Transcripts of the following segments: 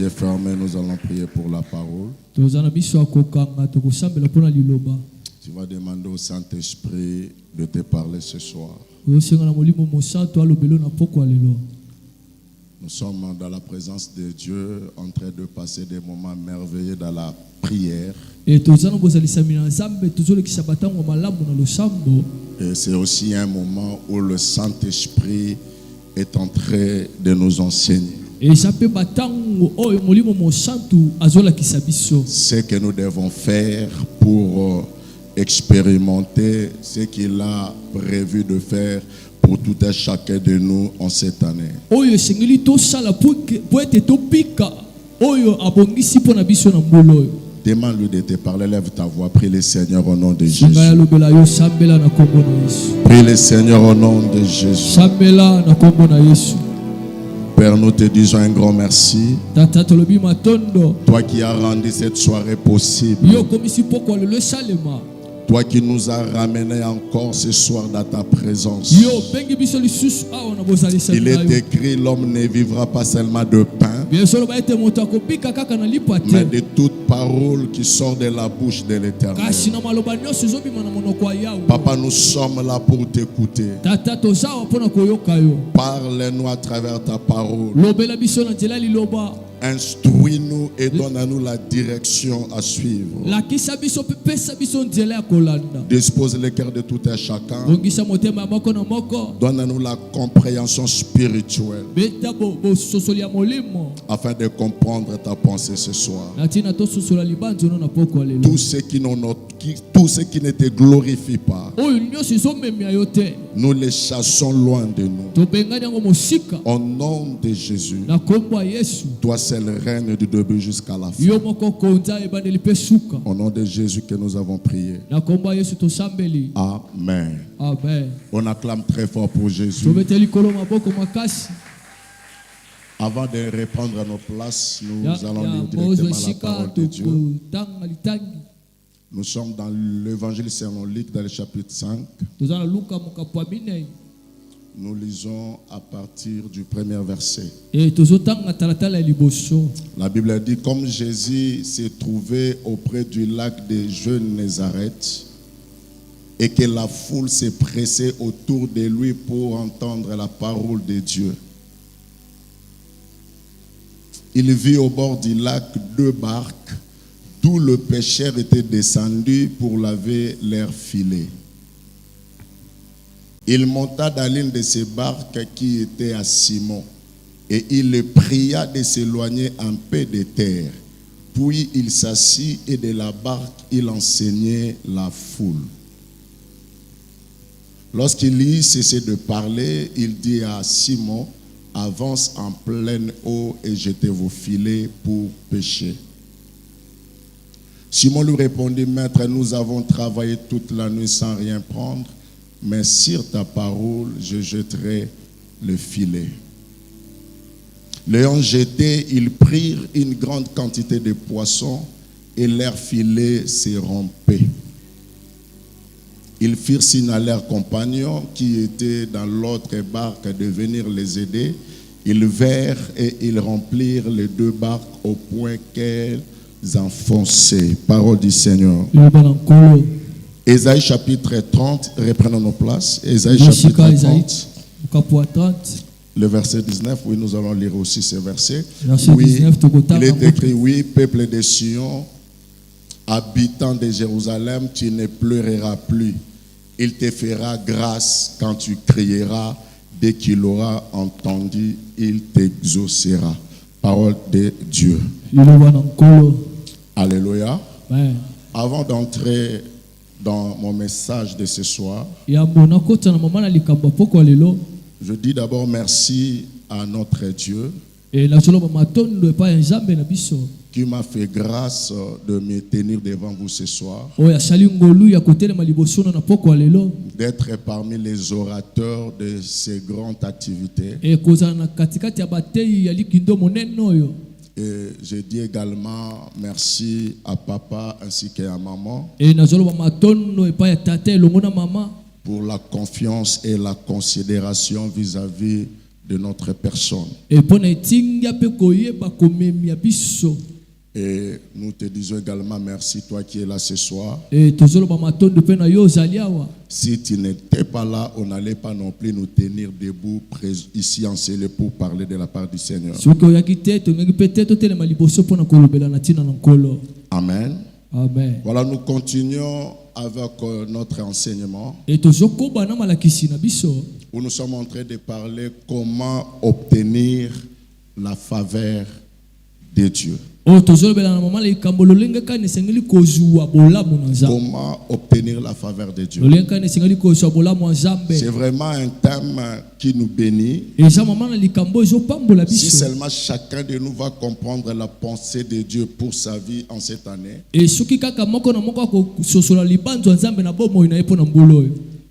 les yeux fermés, nous allons prier pour la parole. Tu vas demander au Saint-Esprit de te parler ce soir. Nous sommes dans la présence de Dieu, en train de passer des moments merveilleux dans la prière. Et c'est aussi un moment où le Saint-Esprit est en train de nous enseigner ce que nous devons faire pour expérimenter ce qu'il a prévu de faire pour tout un chacun de nous en cette année. Demande-lui de te parler, lève ta voix, prie le Seigneur au nom de Jésus. Prie le Seigneur au nom de Jésus. Père, nous te disons un grand merci. Toi qui as rendu cette soirée possible. Toi qui nous as ramenés encore ce soir dans ta présence. Il est écrit, l'homme ne vivra pas seulement de pain, mais de toute parole qui sort de la bouche de l'Éternel. Papa, nous sommes là pour t'écouter. Parle-nous à travers ta parole. Instruis-nous et donne-nous la direction à suivre. Dispose le cœur de tout un chacun. Donne-nous la compréhension spirituelle afin de comprendre ta pensée ce soir. Tout ce qui ne te glorifie pas, nous les chassons loin de nous. Au nom de Jésus, toi c'est le règne du début jusqu'à la fin. Au nom de Jésus que nous avons prié. Amen. Amen. On acclame très fort pour Jésus. Avant de reprendre nos places, nous allons lire directement la parole de Dieu. Nous sommes dans l'évangile selon Luc, dans le chapitre 5. Nous lisons à partir du premier verset. La Bible dit, comme Jésus s'est trouvé auprès du lac de Gennésaret et que la foule s'est pressée autour de lui pour entendre la parole de Dieu, il vit au bord du lac 2 barques d'où le pêcheur était descendu pour laver leurs filets. Il monta dans l'une de ces barques qui était à Simon et il le pria de s'éloigner un peu de terre. Puis il s'assit et de la barque il enseignait la foule. Lorsqu'il eut cessé de parler, il dit à Simon, avance en pleine eau et jetez vos filets pour pêcher. Simon lui répondit, maître, nous avons travaillé toute la nuit sans rien prendre, mais sur ta parole, je jetterai le filet. L'ayant jeté, ils prirent une grande quantité de poissons et leur filet se rompait. Ils firent signe à leurs compagnons qui étaient dans l'autre barque de venir les aider. Ils vinrent et ils remplirent les 2 barques au point qu'elles enfonçaient. Parole du Seigneur. Ésaïe chapitre 30, reprenons nos places. Ésaïe chapitre 30, le verset 19, oui, nous allons lire aussi ce verset. Oui, il est écrit, oui, peuple de Sion, habitant de Jérusalem, tu ne pleureras plus. Il te fera grâce quand tu crieras. Dès qu'il aura entendu, il t'exaucera. Parole de Dieu. Alléluia. Avant d'entrer dans mon message de ce soir, je dis d'abord merci à notre Dieu qui m'a fait grâce de me tenir devant vous ce soir, d'être parmi les orateurs de ces grandes activités. Et je dis également merci à papa ainsi qu'à maman pour la confiance et la considération vis-à-vis de notre personne. Et nous te disons également merci, toi qui es là ce soir. Si tu n'étais pas là, on n'allait pas non plus nous tenir debout ici en scellé pour parler de la part du Seigneur. Amen. Amen. Voilà, nous continuons avec notre enseignement. Où nous sommes en train de parler comment obtenir la faveur de Dieu. Comment obtenir la faveur de Dieu? C'est vraiment un thème qui nous bénit. Si seulement chacun de nous va comprendre la pensée de Dieu pour sa vie en cette année,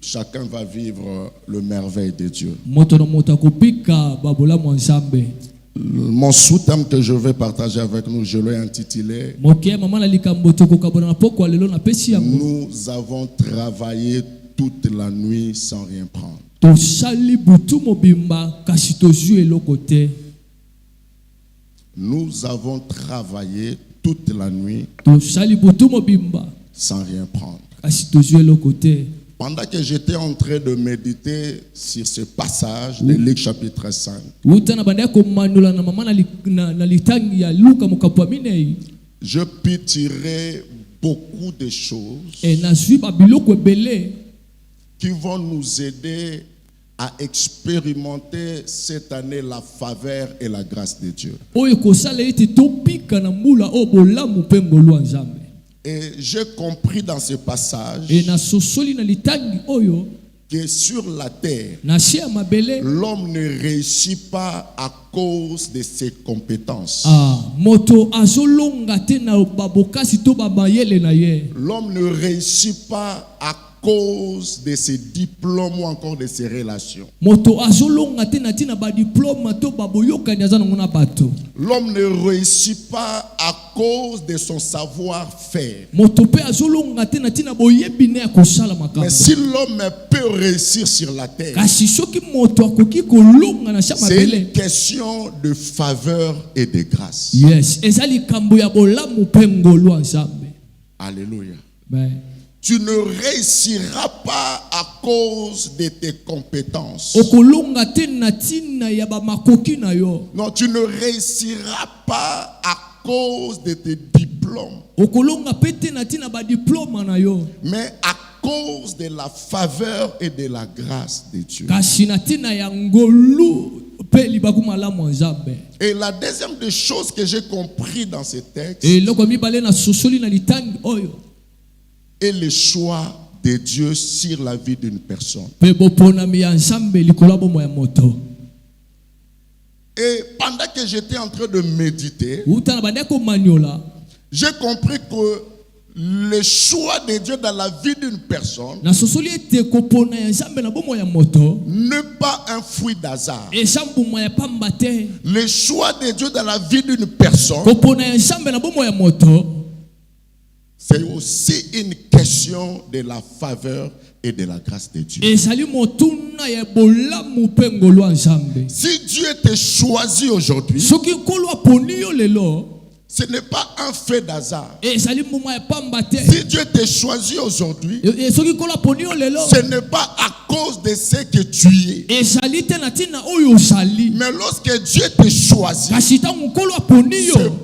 chacun va vivre le merveille de Dieu. Mon sous-thème que je vais partager avec nous, je l'ai intitulé « Nous avons travaillé toute la nuit sans rien prendre ». Nous avons travaillé toute la nuit sans rien prendre. Pendant que j'étais en train de méditer sur ce passage de Luc chapitre 5, je peux tirer beaucoup de choses qui vont nous aider à expérimenter cette année la faveur et la grâce de Dieu. Et j'ai compris dans ce passage que sur la terre, l'homme ne réussit pas à cause de ses compétences. L'homme ne réussit pas à cause de ses diplômes ou encore de ses relations. L'homme ne réussit pas à cause de son savoir-faire. Mais si l'homme peut réussir sur la terre, c'est une question de faveur et de grâce. Yes. Alléluia. Ben. Tu ne réussiras pas à cause de tes compétences. Non, tu ne réussiras pas à cause de tes diplômes. Mais à cause de la faveur et de la grâce de Dieu. Et la deuxième des choses que j'ai compris dans ce texte est le choix de Dieu sur la vie d'une personne. Et pendant que j'étais en train de méditer, j'ai compris que le choix de Dieu dans la vie d'une personne n'est pas un fruit d'hasard. Le choix de Dieu dans la vie d'une personne, c'est aussi une question de la faveur et de la grâce de Dieu. Si Dieu te choisit aujourd'hui, ce n'est pas un fait d'hasard. Si Dieu te choisit aujourd'hui, ce n'est pas à cause de ce que tu es. Mais lorsque Dieu te choisit, c'est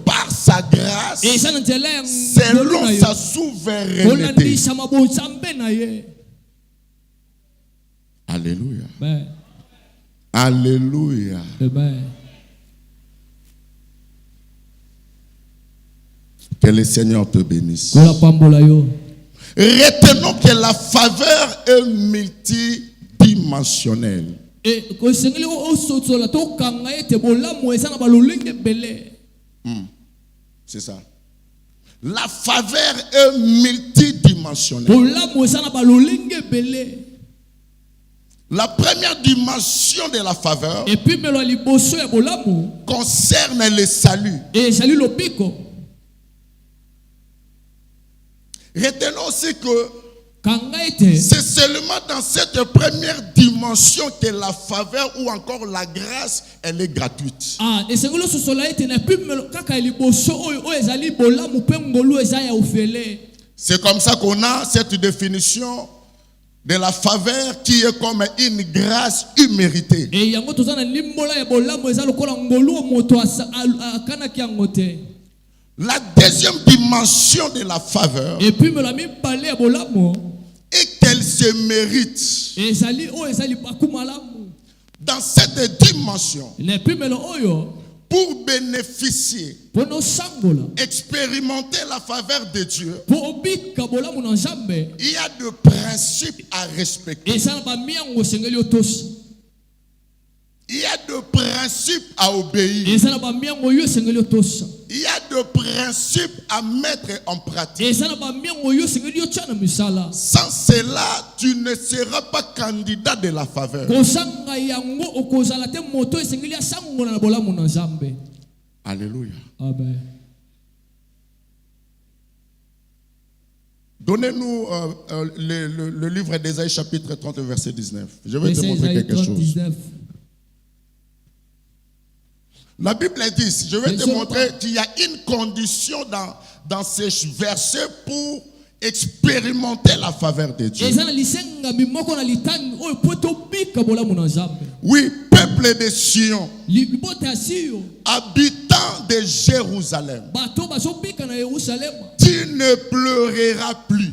par sa grâce, selon sa souveraineté. Alléluia. Alléluia. Que le Seigneur te bénisse. Retenons que la faveur est multidimensionnelle. C'est ça. La faveur est multidimensionnelle. La première dimension de la faveur concerne le salut. Retenons aussi que C'est seulement dans cette première dimension que la faveur ou encore la grâce, elle est gratuite. C'est comme ça qu'on a cette définition de la faveur qui est comme une grâce imméritée. La deuxième dimension de la faveur est qu'elle se mérite. Dans cette dimension, pour bénéficier, expérimenter la faveur de Dieu, il y a des principes à respecter. Il y a des principes à obéir. Il y a des principes à mettre en pratique. Sans cela, tu ne seras pas candidat de la faveur. Alléluia. Amen. Donnez-nous le livre d'Ésaïe chapitre 30 verset 19. Je vais te montrer quelque chose. La Bible dit, je vais te montrer qu'il y a une condition dans ces versets pour expérimenter la faveur de Dieu. Oui, peuple de Sion, habitant de Jérusalem, tu ne pleureras plus.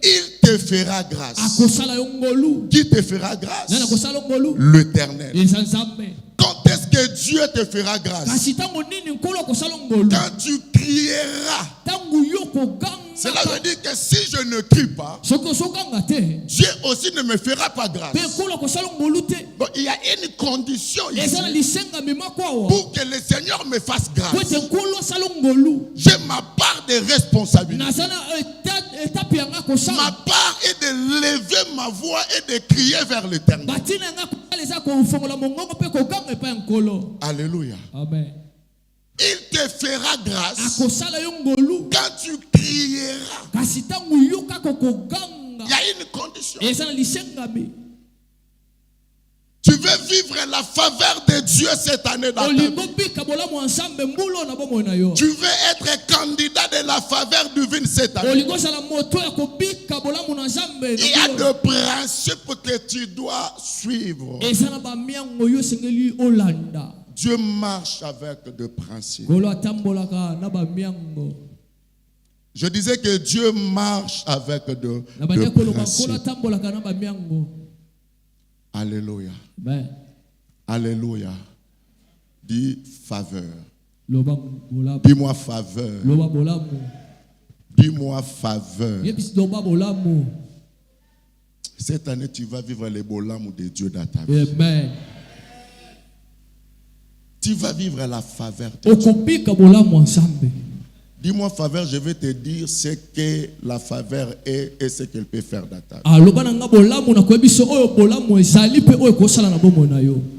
Il te fera grâce. Qui te fera grâce? L'Éternel. Quand est-ce que Dieu te fera grâce? Quand tu crieras. Cela veut dire que si je ne crie pas, Dieu aussi ne me fera pas grâce. Donc, il y a une condition ici pour que le Seigneur me fasse grâce. J'ai ma part de responsabilité. Ma part est de lever ma voix et de crier vers l'Éternel. Alléluia. Amen. Il te fera grâce quand tu crieras. Il y a une condition. Tu veux vivre la faveur de Dieu cette année dans ta vie. Tu veux être candidat de la faveur divine cette année. Il y a des principes que tu dois suivre. Dieu marche avec des principes. Je disais que Dieu marche avec des principes. Alléluia. Amen. Alléluia. Dis faveur. Dis-moi faveur. Dis-moi faveur. Cette année, tu vas vivre les beaux l'amour de Dieu dans ta vie. Amen. Tu vas vivre la faveur de Dieu. Dis-moi faveur, je vais te dire ce que la faveur est et ce qu'elle peut faire dans ta vie.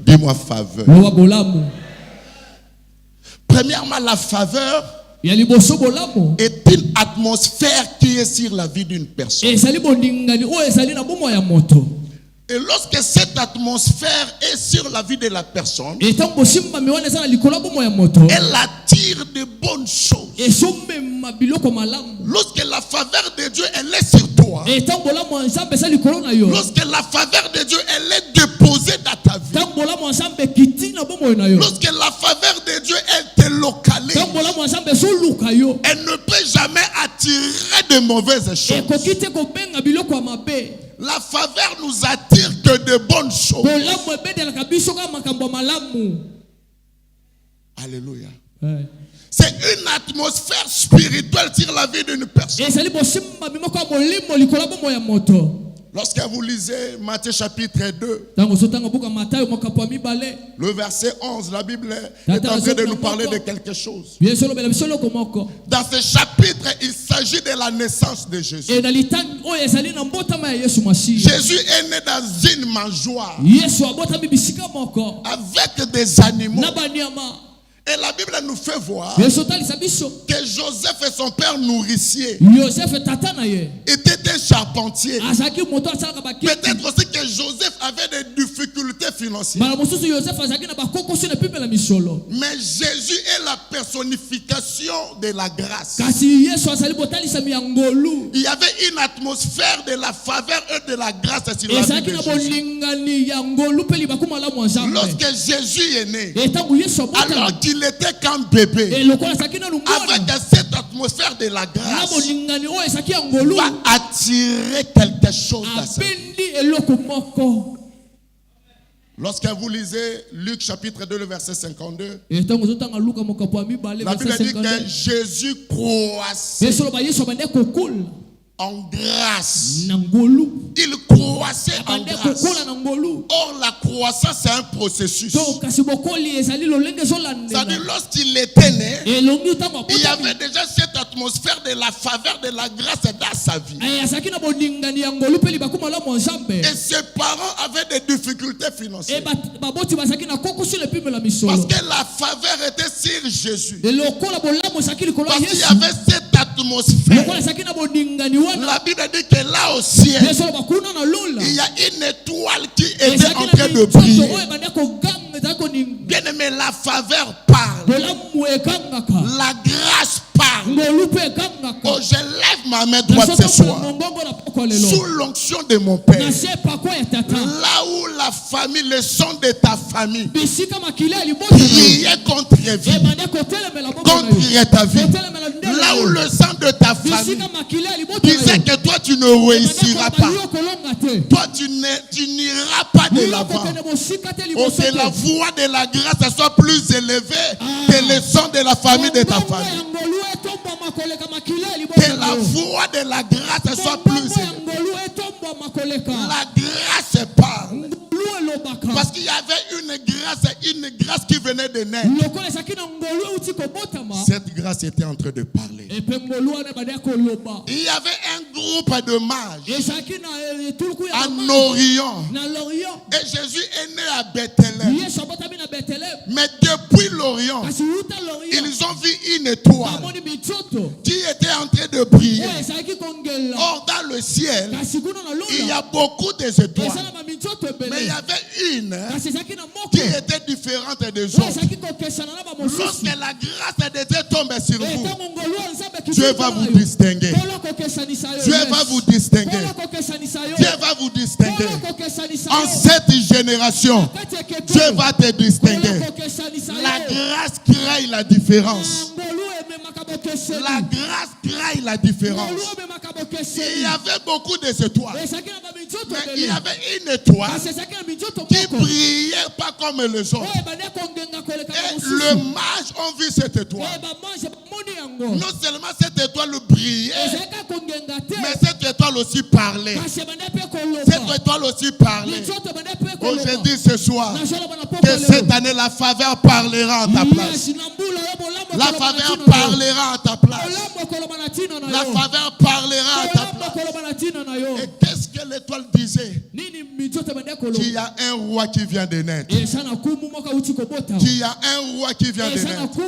Dis-moi faveur. Premièrement, la faveur est une atmosphère qui est sur la vie d'une personne. Et lorsque cette atmosphère est sur la vie de la personne, elle attire de bonnes choses. Lorsque la faveur de Dieu elle est sur toi, lorsque la faveur de Dieu elle est déposée dans ta vie, lorsque la faveur de Dieu elle te localise, elle ne peut jamais attirer de mauvaises choses. La faveur nous attire que de bonnes choses. Alléluia. Ouais. C'est une atmosphère spirituelle sur la vie d'une personne. Lorsque vous lisez Matthieu chapitre 2, le verset 11, la Bible est en train de nous parler de quelque chose. Dans ce chapitre, il s'agit de la naissance de Jésus. Jésus est né dans une mangeoire avec des animaux. Et la Bible nous fait voir que Joseph et son père nourricier étaient un charpentier. Peut-être aussi que Joseph avait des difficultés financières. Mais Jésus est la personnification de la grâce. Il y avait une atmosphère de la faveur et de la grâce sur la vie de Jésus. Lorsque Jésus est né, alors qu'il était comme bébé, avec cette atmosphère de la grâce, va attirer quelque chose à sa vie. Lorsque vous lisez Luc chapitre 2, le verset 52, la Bible dit que Jésus croissait en grâce. Il croissait en grâce. Or, la croissance, c'est un processus. C'est-à-dire, lorsqu'il était né, il y avait déjà cette atmosphère de la faveur, de la grâce dans sa vie. Et ses parents avaient des difficultés financières. Parce que la faveur était sur Jésus. Parce qu'il y avait cette atmosphère. La Bible dit que là au ciel, il y a une étoile qui était en train de briller. Bien aimé, la faveur parle. La grâce parle. Oh, je lève ma main droite ce soir. Sous l'onction de mon Père. Là où la famille, le sang de ta famille priait contre vie, contre ta vie. Là où le sang de ta famille disait que toi tu ne réussiras pas. Toi tu n'iras pas de l'avant. Oh, que la voix de la grâce soit plus élevée que le sang de la famille de ta famille. Que la voix de la grâce soit plus élevée. La grâce parle. Parce qu'il y avait une grâce qui venait de naître. Cette grâce était en train de parler. Il y avait un groupe de mages en Orient. Et Jésus est né à Bethléem. Mais depuis l'Orient, ils ont vu une étoile qui était en train de briller. Or, dans le ciel, il y a beaucoup d'étoiles. Mais il y avait une qui était différente des autres. Lorsque la grâce de Dieu tombe sur vous, Dieu va vous distinguer. Dieu va vous distinguer. Dieu va vous distinguer. En cette génération, Dieu va te distinguer. La grâce crée la différence. La grâce crée la différence. Il y avait beaucoup d'étoiles. Mais il y avait une étoile qui brillait pas comme les autres. Et le mage ont vu cette étoile. Non seulement cette étoile brillait, mais cette étoile aussi parlait. Cette étoile aussi parlait. Aujourd'hui, ce soir, que cette année, la faveur parlera en ta place. La faveur parlera en ta place. La faveur parlera en ta place. Et qu'est-ce que l'étoile disait? Qu'il y a un roi qui vient de naître. Qu'il y a un roi qui vient de naître.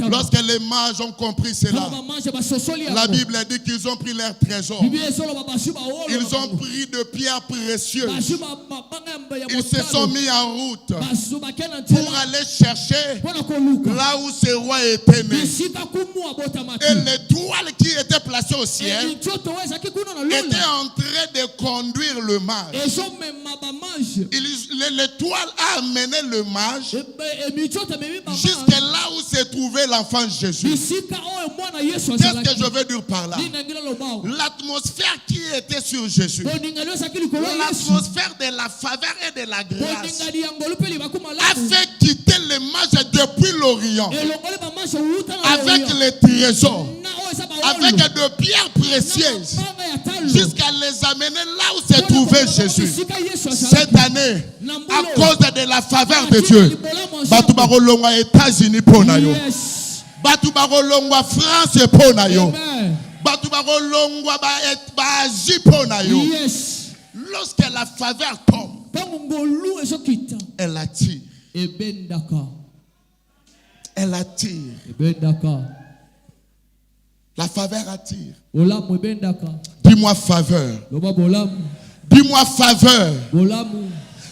Lorsque les mages ont compris cela, la Bible dit qu'ils ont pris leur trésor. Ils ont pris de pierres précieuses. Ils se sont mis en route pour aller chercher là où ce roi était né. Et l'étoile qui était placée au ciel était en train de conduire le mage. L'étoile a amené le mage jusqu'à là où se trouvait l'enfant Jésus. Qu'est-ce que je veux dire par là? L'atmosphère qui était sur Jésus, l'atmosphère de la faveur et de la grâce, a fait quitter les mages depuis l'Orient avec les trésors, avec de pierres précieuses, jusqu'à les amener là où se trouvait Jésus. Cette année, à cause de la faveur de Dieu, batu bakolongwa États-Unis pona yo, batu bakolongwa France pona yo, batu bakolongwa ba Asie pona yo. Lorsque la faveur tombe, elle attire. elle attire. La faveur attire. Dis-moi faveur. Dis-moi faveur.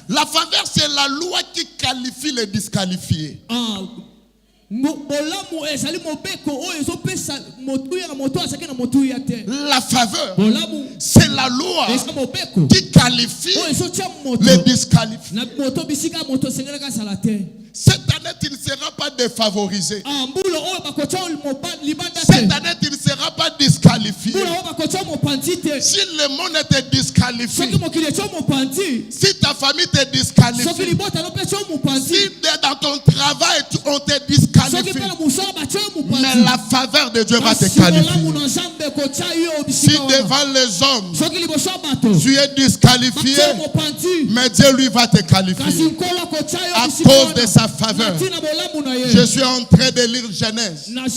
La faveur, c'est la loi qui qualifie les disqualifiés. La faveur, c'est la loi qui qualifie les disqualifiés. Cette année, tu ne seras pas défavorisé. Cette année, tu ne seras pas disqualifié. Si le monde était disqualifié, si ta famille te disqualifie, si dans ton travail on te disqualifie, mais la faveur de Dieu va te qualifier. Si devant les hommes tu es disqualifié, mais Dieu lui va te qualifier à cause de sa faveur. Je suis en train de lire Genèse. Dans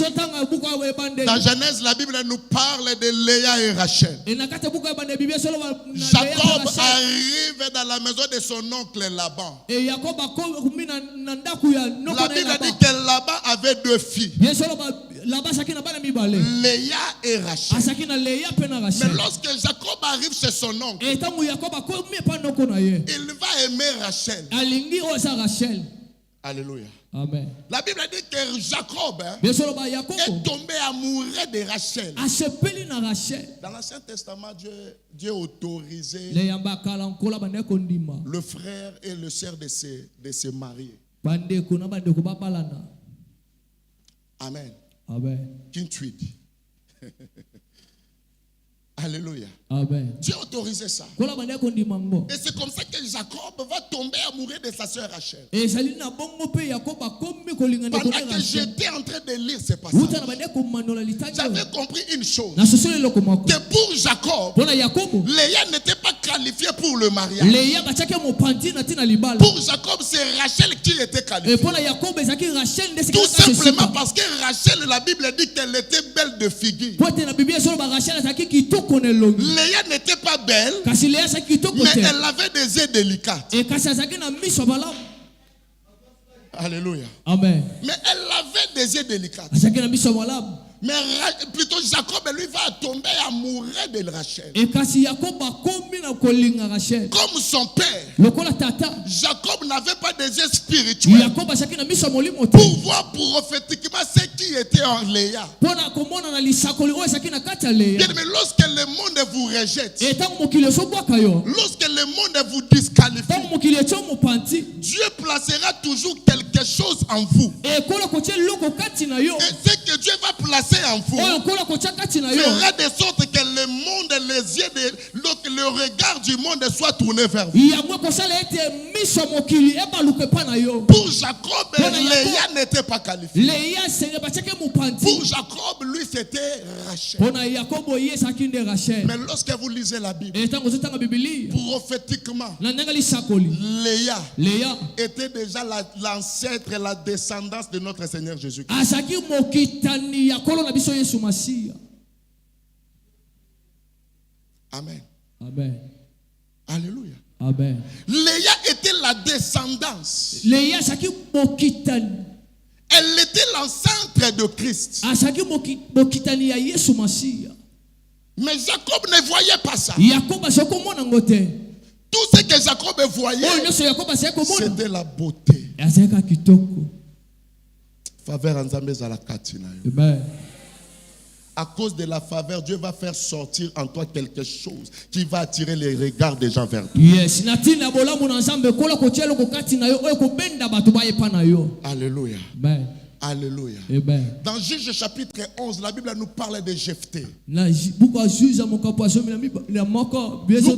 Genèse, la Bible nous parle de Léa et Rachel. Jacob arrive dans la maison de son oncle Laban. La Bible dit que Laban avait deux filles, Léa et Rachel. Mais lorsque Jacob arrive chez son oncle, il va aimer Rachel. Alléluia. Amen. La Bible dit que Jacob est tombé amoureux de Rachel. Dans l'Ancien Testament, Dieu autorisait le frère et le sœur de se marier. Amen. Amen. Kintuid. Alléluia. Amen. Dieu autorisait ça. Et c'est comme ça que Jacob va tomber amoureux de sa sœur Rachel. Pendant que j'étais en train de lire ce passage, j'avais compris une chose. Que pour Jacob, Léa n'était pas qualifiée pour le mariage. Pour Jacob, c'est Rachel qui était qualifiée. Tout simplement parce que Rachel, la Bible dit qu'elle était belle de figure. Léa n'était pas belle, mais elle avait des yeux délicates. Alléluia. Amen. Mais elle avait des yeux délicates. Mais plutôt Jacob, lui, va tomber amoureux de Rachel. Comme son père, Jacob n'avait pas des yeux spirituels pour voir prophétiquement ce qui était en Léa. Mais lorsque le monde vous rejette, lorsque le monde vous disqualifie, Dieu placera toujours quelque chose en vous. Et ce que Dieu va placer en vous fera de sorte que le monde, les yeux le regard du monde soit tourné vers vous. Pour Jacob, Léa n'était pas qualifiée. Pour Jacob, lui, c'était Rachel. Mais lorsque vous lisez la Bible, prophétiquement, Léa était déjà l'ancêtre et la descendance de notre Seigneur Jésus-Christ. Amen. Amen. Alléluia. Amen. Léa était la descendance. Elle était l'ancêtre de Christ. Mais Jacob ne voyait pas ça. Tout ce que Jacob voyait, c'était la beauté. Faveur en Zambé à la katina. À cause de la faveur, Dieu va faire sortir en toi quelque chose qui va attirer les regards des gens vers toi. Yes. Alléluia. Amen. Alléluia. Amen. Dans Juge chapitre 11, la Bible nous parle de Jephthé. Nous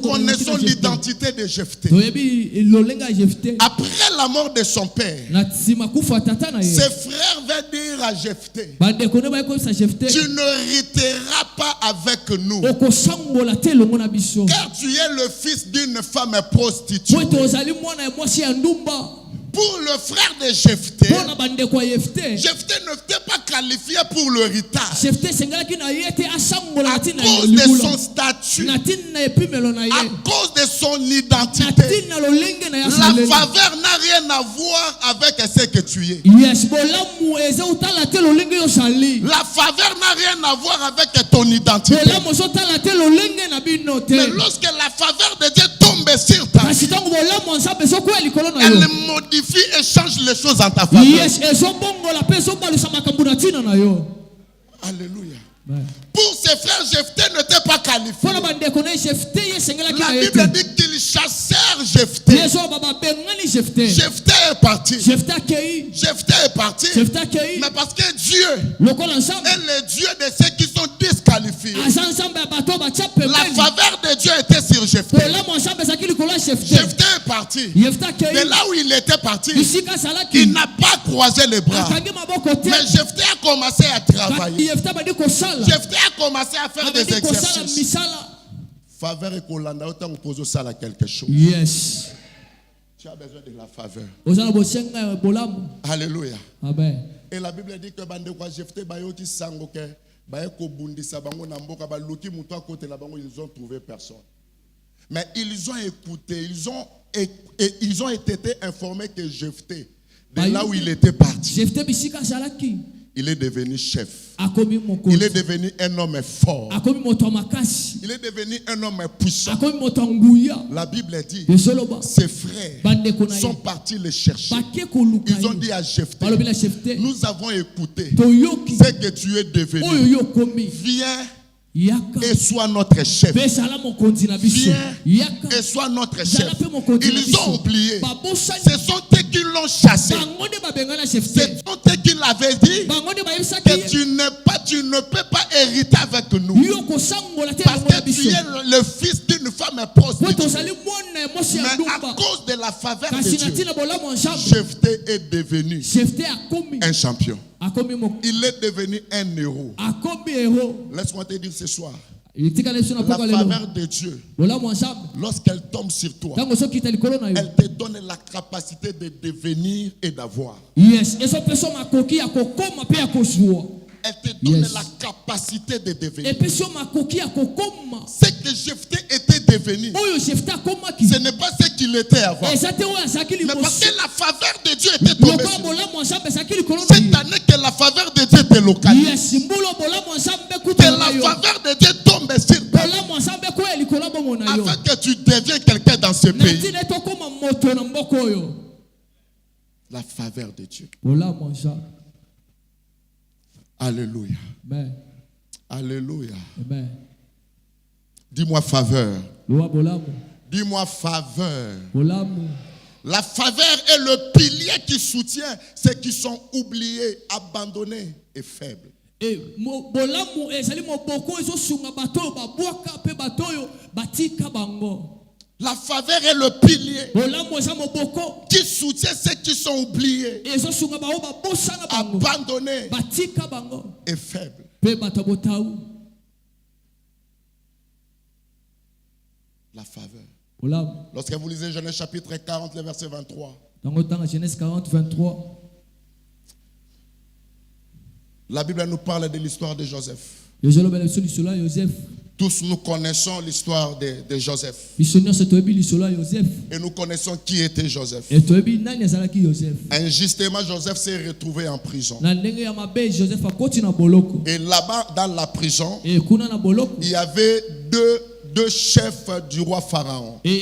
connaissons l'identité de Jephthé. Après la mort de son père, ses frères veulent dire à Jephthé, tu ne riteras pas avec nous, car tu es le fils d'une femme prostituée. Pour le frère de Jephthé, Jephthé n'était pas qualifié pour l'héritage. À cause de son statut, à cause de son identité, la faveur n'a rien à voir avec ce que tu es. La faveur n'a rien à voir avec ton identité. Mais lorsque la faveur de Dieu tombe sur ta vie, elle modifie et change les choses en ta faveur. Alléluia. Pour ses frères, Jephthé n'était pas qualifié. La Bible dit qu'ils chassèrent Jephthé. Jephthé est parti. Jephthé est parti. Mais parce que Dieu est le Dieu de ceux qui sont disqualifiés. La faveur de Dieu était sur Jephthé. Jephthé est parti. De là où il était parti, il n'a pas croisé les bras. Mais Jephthé a commencé à travailler. Jephthé a commencé à faire des exercices. Faveur et Kolanda, autant on pose ça à quelque chose. Yes. Tu as besoin de la faveur. Alléluia. Amen. Et la Bible dit que Jephthé bayoti sango ke bayeko bundisa bango na mboka baluki muto à côté la bango, ils ont trouvé personne. Mais ils ont écouté, ils ont été informés que Jephthé, de là où il était parti, il est devenu chef. Il est devenu un homme fort. Il est devenu un homme puissant. La Bible dit, ses frères sont partis le chercher. Ils ont dit à Jephthé, nous avons écouté ce que tu es devenu. Viens et sois notre chef. Viens et sois notre chef. Ils ont oublié. Ce sont eux qui l'ont chassé. Ce sont eux qui l'avaient dit que tu ne peux pas hériter avec nous. Parce que tu es le fils d'une femme prostituée. Mais à cause de la faveur de Dieu, Jephthé est devenu un champion. Il est devenu un héros. Laisse-moi te dire ce soir, la faveur de Dieu, lorsqu'elle tombe sur toi, elle te donne la capacité de devenir et d'avoir. Elle te donne la capacité de devenir. Ce que Jephthé était devenu, ce n'est pas ce qu'il était avant. Mais parce que la faveur de Dieu était tombée sur lui. Cette année que la faveur de Dieu te localise, que la faveur de Dieu tombe sur toi, afin que tu deviens quelqu'un dans ce pays. La faveur de Dieu. Alléluia. Amen. Alléluia. Amen. Dis-moi faveur. Dis-moi faveur. La faveur est le pilier qui soutient ceux qui sont oubliés, abandonnés et faibles. La faveur est le pilier qui soutient ceux qui sont oubliés, abandonnés et faibles. La faveur. Lorsque vous lisez Genèse chapitre 40, le verset 23, Genèse 40, 23, la Bible nous parle de l'histoire de Joseph. Tous nous connaissons l'histoire de Joseph. Et nous connaissons qui était Joseph. Injustement, Joseph s'est retrouvé en prison. Et là-bas, dans la prison, il y avait deux chefs du roi Pharaon. Bien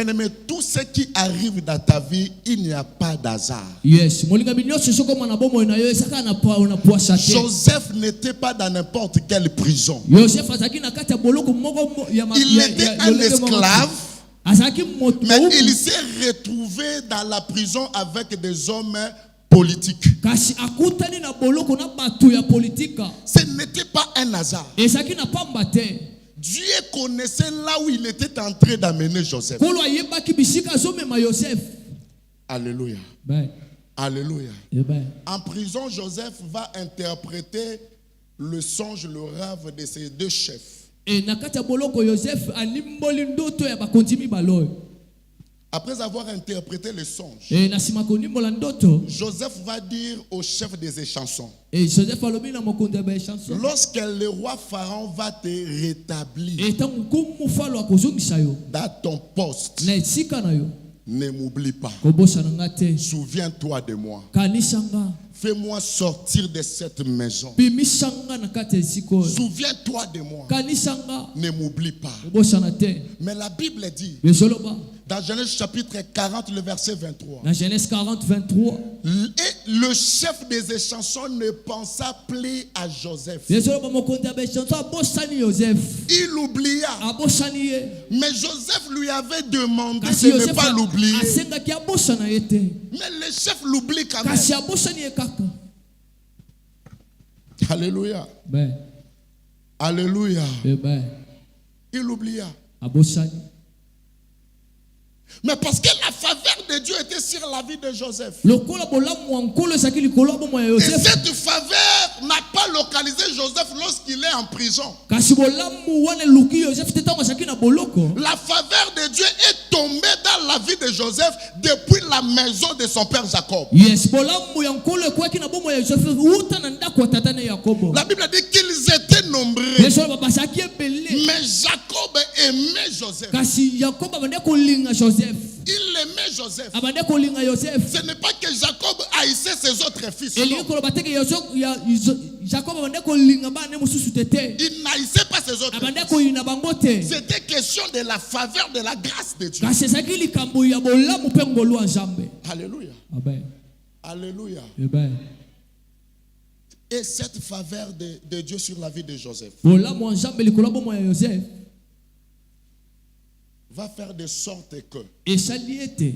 aimé, tout ce qui arrive dans ta vie, il n'y a pas d'hasard. Joseph n'était pas dans n'importe quelle prison. Il était un esclave, mais il s'est retrouvé dans la prison avec des hommes politique. Ce n'était pas un hasard. Dieu connaissait là où il était en train d'amener Joseph. Alléluia. Alléluia. En prison, Joseph va interpréter le songe, le rêve de ses deux chefs. Après avoir interprété le songe, Et na sima konimbola ndoto. Joseph va dire au chef des échansons, Et Joseph alobi na mokonzi ya chanson. lorsque le roi Pharaon va te rétablir Et tant kumu falo akozongisa yo. dans ton poste, Na esika na yo. ne m'oublie pas. Kobosa na ngate. Souviens-toi de moi. Kanisanga. Fais-moi sortir de cette maison. Bimisanga na kate esiko. Souviens-toi de moi. Kanisanga. Ne m'oublie pas. Kobosa na te. Mais la Bible dit, Bezoloba. dans Genèse chapitre 40, le verset 23, Dans Genèse 40, 23. et le chef des échansons ne pensa plus à Joseph. Bezoloba mokonzi ya chanson abosani Joseph. Il oublia. Abosani ye. Mais Joseph lui avait demandé Kasi de ne Joseph pas l'oublier. asengaki abosana ye te. Mais le chef l'oublie quand même. Kasi abosani ye kaka. Alléluia. Ben. Alléluia. Ben. Il oublia. Abosani. Mais parce que la faveur de Dieu était sur la vie de Joseph. Lokola bolamu wankolo ezaki likolo abomo ya Et Joseph. cette faveur n'a pas localisé Joseph lorsqu'il est en prison. Kasi bolamu wana luki Joseph te tango azaki na boloko. La faveur de Dieu est tombée dans la vie de Joseph depuis la maison de son père Jacob. Yes, bolamu ya nkolo ekwaki na bomo ya Joseph uta na ndako ya tata na Yakobo. La Bible dit qu'ils étaient nombreux. Yeso babasaki ebele. Mais Jacob aimait Joseph. Kasi Yakobo abande kolinga Joseph. Il aimait Joseph. Abande kolinga Joseph. Ce n'est pas que Jacob haïssait ses autres fils. Eli Non. kolo bateke Jacob abande kolinga bana mususu tete. Il n'haïssait pas ses autres Abande fils. koyina bango te. C'était question de la faveur, de la grâce de Dieu. Kasi ezaki likambo ya bolamu pe ngolu ya Nzambe. Alléluia. Amen. Alléluia. Amen. Et cette faveur de Dieu sur la vie de Joseph Bolamu ya Nzambe likolo ya bomo ya Joseph. va faire de sorte que Esali ete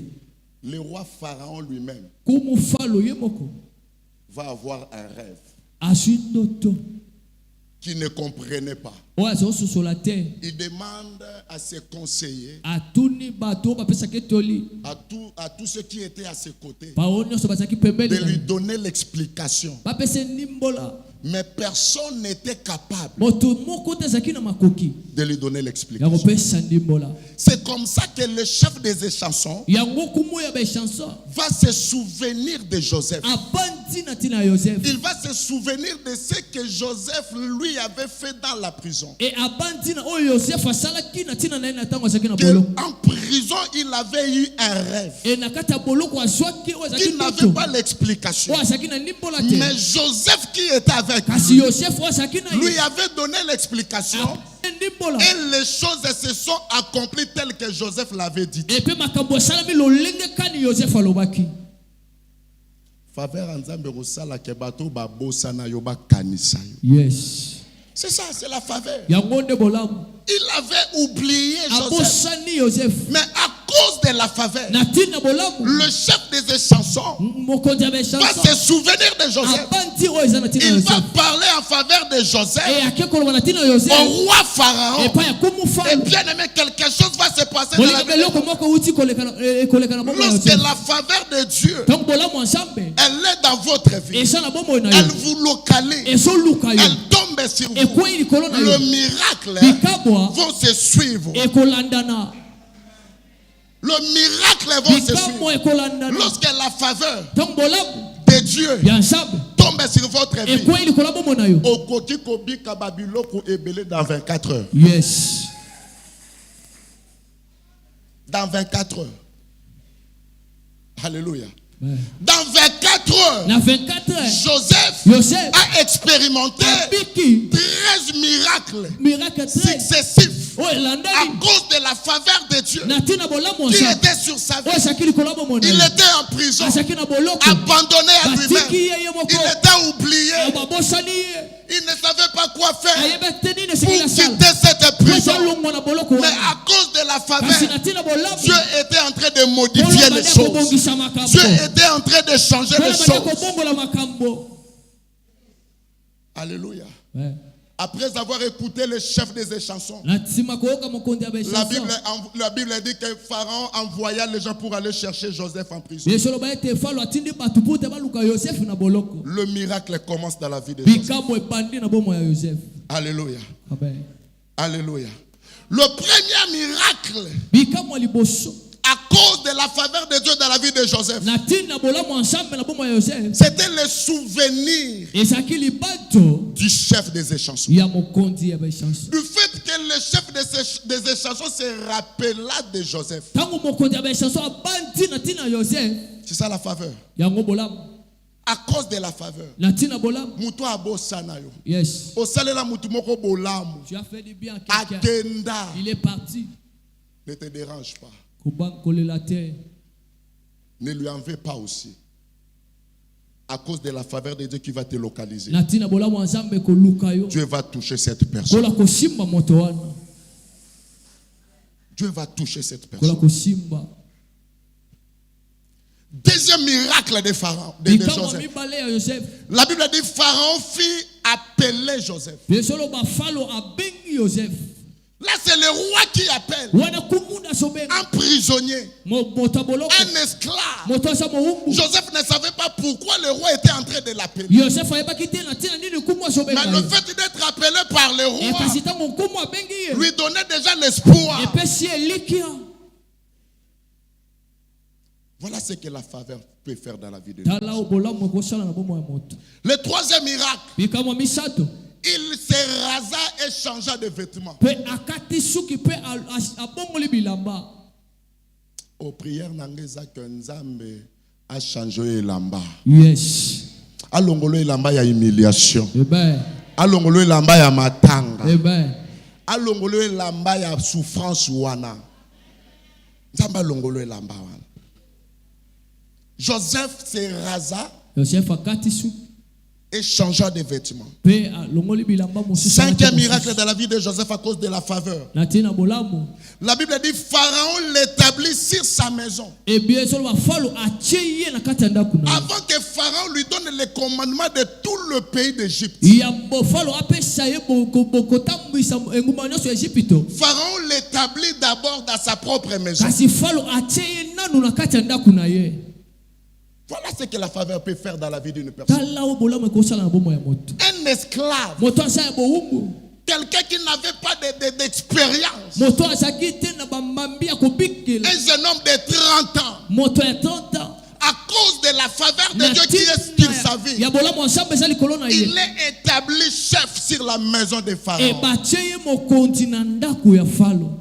le roi Pharaon lui-même kumu falo ye moko va avoir un rêve azwi ndoto qu'il ne comprenait pas. oyo azososola te. Il demande à ses conseillers, Atuni bato bapesaki etoli à tous ceux qui étaient à ses côtés, bao nyonso bazalaki pembeni de na lui ye. donner l'explication. Bapesa ndimbola Mais personne n'était capable moto moko te azalaki na makoki de lui donner ya l'explication. kopesa ndimbola. C'est comme ça que le chef des échansons Yango kumu ya bechanson va se souvenir de Joseph. abandi na ntina ya Joseph. Il va se souvenir de ce que Joseph lui avait fait dans la prison. Et abandi na oyo Joseph asalaki na ntina na ye na ntango azalaki na Que boloko. en prison, il avait eu un rêve. Et na kati ya boloko azwaki oyo azalaki Il n'avait ndoto pas l'explication. oyo azalaki na ndimbola te. Mais Joseph qui était avec Kasi lui, Joseph oyo azalaki na lui ye avait donné l'explication. ndimbola. Et les choses se sont accomplies telles que Joseph l'avait dit. Et puis makambo esalami lolenge kani Joseph alobaki. Faveur Nzambe kosala ke bato babosana yo bakanisa yo. Yes. C'est ça, c'est la faveur. Yango nde bolamu. Il avait oublié Joseph. Abosani Joseph. Mais à cause de la faveur, Na ntina bolamu. le chef des échansons Mokonzi ya va bechanson se souvenir de Joseph. abandi oyo eza na ntina ya Il va Joseph. parler en faveur de Et Joseph ake koloba na ntina ya au Joseph. roi Pharaon. Epai ya kumu Et falo. bien aimé, quelque chose va se passer dans la Bolinga vie. beloko moko uti koleka na bomo ya Lorsque Joseph. la faveur de Dieu, Donc bolamu ya Nzambe elle est dans votre vie, eza na bomo na elle yo. vous localise, Ezoluka yo. elle tombe sur vous. Ekwei likolo na Le yo. miracle Bikabwa vont se suivre. ekolandana. Le miracle vont se Bikamwa suivre. ekolandana. Lorsque la faveur Donc bolamu de Dieu ya Nzambe tombe sur votre vie, ekwei likolo ya bomo na yo. Okoti kobika babiloko ebele dans 24 heures. Yes. Dans 24 heures. Alléluia. Ouais. Dans 24 heures, Na 24 heures. Joseph Joseph a expérimenté abiki 13 miracles miracle 13. successifs Oyo à elandani. cause de la faveur de Dieu Na ntina bolamu qui ya Nzambe. était sur sa vie. Oyo azalaki likolo ya bomo na Il yo. était en prison, Azalaki na boloko. abandonné à Batiki lui-même. ye ye moko. Il était oublié. Babosani ye. Il ne savait pas quoi faire Ayebaki te nini pour esengeli asala. quitter cette prison. Ezolongwa na boloko Mais wana. à cause de la Kasi faveur, na ntina bolamu. Dieu était en train de modifier Bolo les bande choses. kobongisa makambo. Dieu était en train de changer Bolo les bande choses. kobongola makambo. Alléluia. Ouais. Après avoir écouté le chef des échansons, Na nsima koyoka mokonzi ya bechanson. la Bible dit que Pharaon envoya les gens pour aller chercher Joseph en prison. Yesu aloba ete falo atindi bato po te baluka Yosefu na boloko. Le miracle commence dans la vie de Joseph. Bikambo ebandi na bomo ya Yosefu. Alléluia. Amen. Alléluia. Le premier miracle Bikambo liboso. À cause de la faveur de Dieu dans la vie de Joseph, na ntina bolamu ensemble na bomo ya Joseph c'était le souvenir ezaki libato du chef des échansons. ya mokonzi ya baishanso Du fait que le chef des échansons se rappela de Joseph. tango mokonzi ya baishanso abandi na ntina Joseph C'est ça la faveur. yango bolamu À cause de la faveur. na ntina bolamu. Mutu abosana yo. Yes, Osalela mutu moko bolamu. tu as fait du bien à quelqu'un, Akenda. il est parti Ne te dérange pas. kobankoler la terre. Ne lui en veux pas aussi. À cause de la faveur de Dieu qui va te localiser. na ntina bolamu nzambe koluka yo Dieu va toucher cette personne. kola kosimba moto wana Dieu va toucher cette kola personne. kosimba. Deuxième miracle de Pharaon, de Likambo Joseph. mibale ya Joseph. La Bible dit Pharaon fit appeler Joseph. Besolo ba falo abengi Joseph. Là, c'est le roi qui appelle. Wana kumunda sobenga. Un prisonnier, Moto boloko. un esclave. Moto sa moumbu. Joseph ne savait pas pourquoi le roi était en train de l'appeler. Joseph ayeba kite na tina nini kumwa sobenga. Mais le fait d'être appelé par le Et roi kasi tango kumwa bengi ye. lui donnait déjà l'espoir. Et pesi elikia. Voilà ce que la faveur peut faire dans la vie de Dieu. Tala obolamu kosala na bomo ya moto. Le troisième miracle, Bikamwa misato. il se rasa et changea de vêtements. Pe akati suki pe abongoli bilamba. Aux prières nangeza que Nzambe a changé elamba. Yes. Alongolo elamba ya humiliation. Eh ben. Alongolo elamba ya matanga. Eh ben. Alongolo elamba ya souffrance wana. Nzambe alongolo elamba wana. Joseph se rasa Joseph akati suki. et changea de vêtements. Pe alongoli bilamba mususu. Cinquième miracle dans la vie de Joseph à cause de la faveur. Na tina bolamu. La Bible dit Pharaon l'établit sur sa maison. Et bien solo ba falo achiye na kati ya ndaku na. Avant que Pharaon lui donne les commandements de tout le pays d'Égypte. Ya bo falo apesa ye boko tambisa enguma nyoso Egypto. Pharaon l'établit d'abord dans sa propre maison. Kasi falo achiye nanu na kati ya ndaku na ye. Voilà ce que la faveur peut faire dans la vie d'une personne. Tala o bolamu ekosala na bomo ya moto. Un esclave, Moto asa ya boumbu. quelqu'un qui n'avait pas d'expérience, Moto asaki te na bambambi ya kobikela. un jeune homme de 30 ans, Moto ya 30 ans. à cause de la faveur de Na Dieu qui est tina sur sa vie, ya bolamu ensemble eza likolo na ye. il est établi chef sur la maison de E Pharaon. batie ye mokonzi na ndaku ya falo.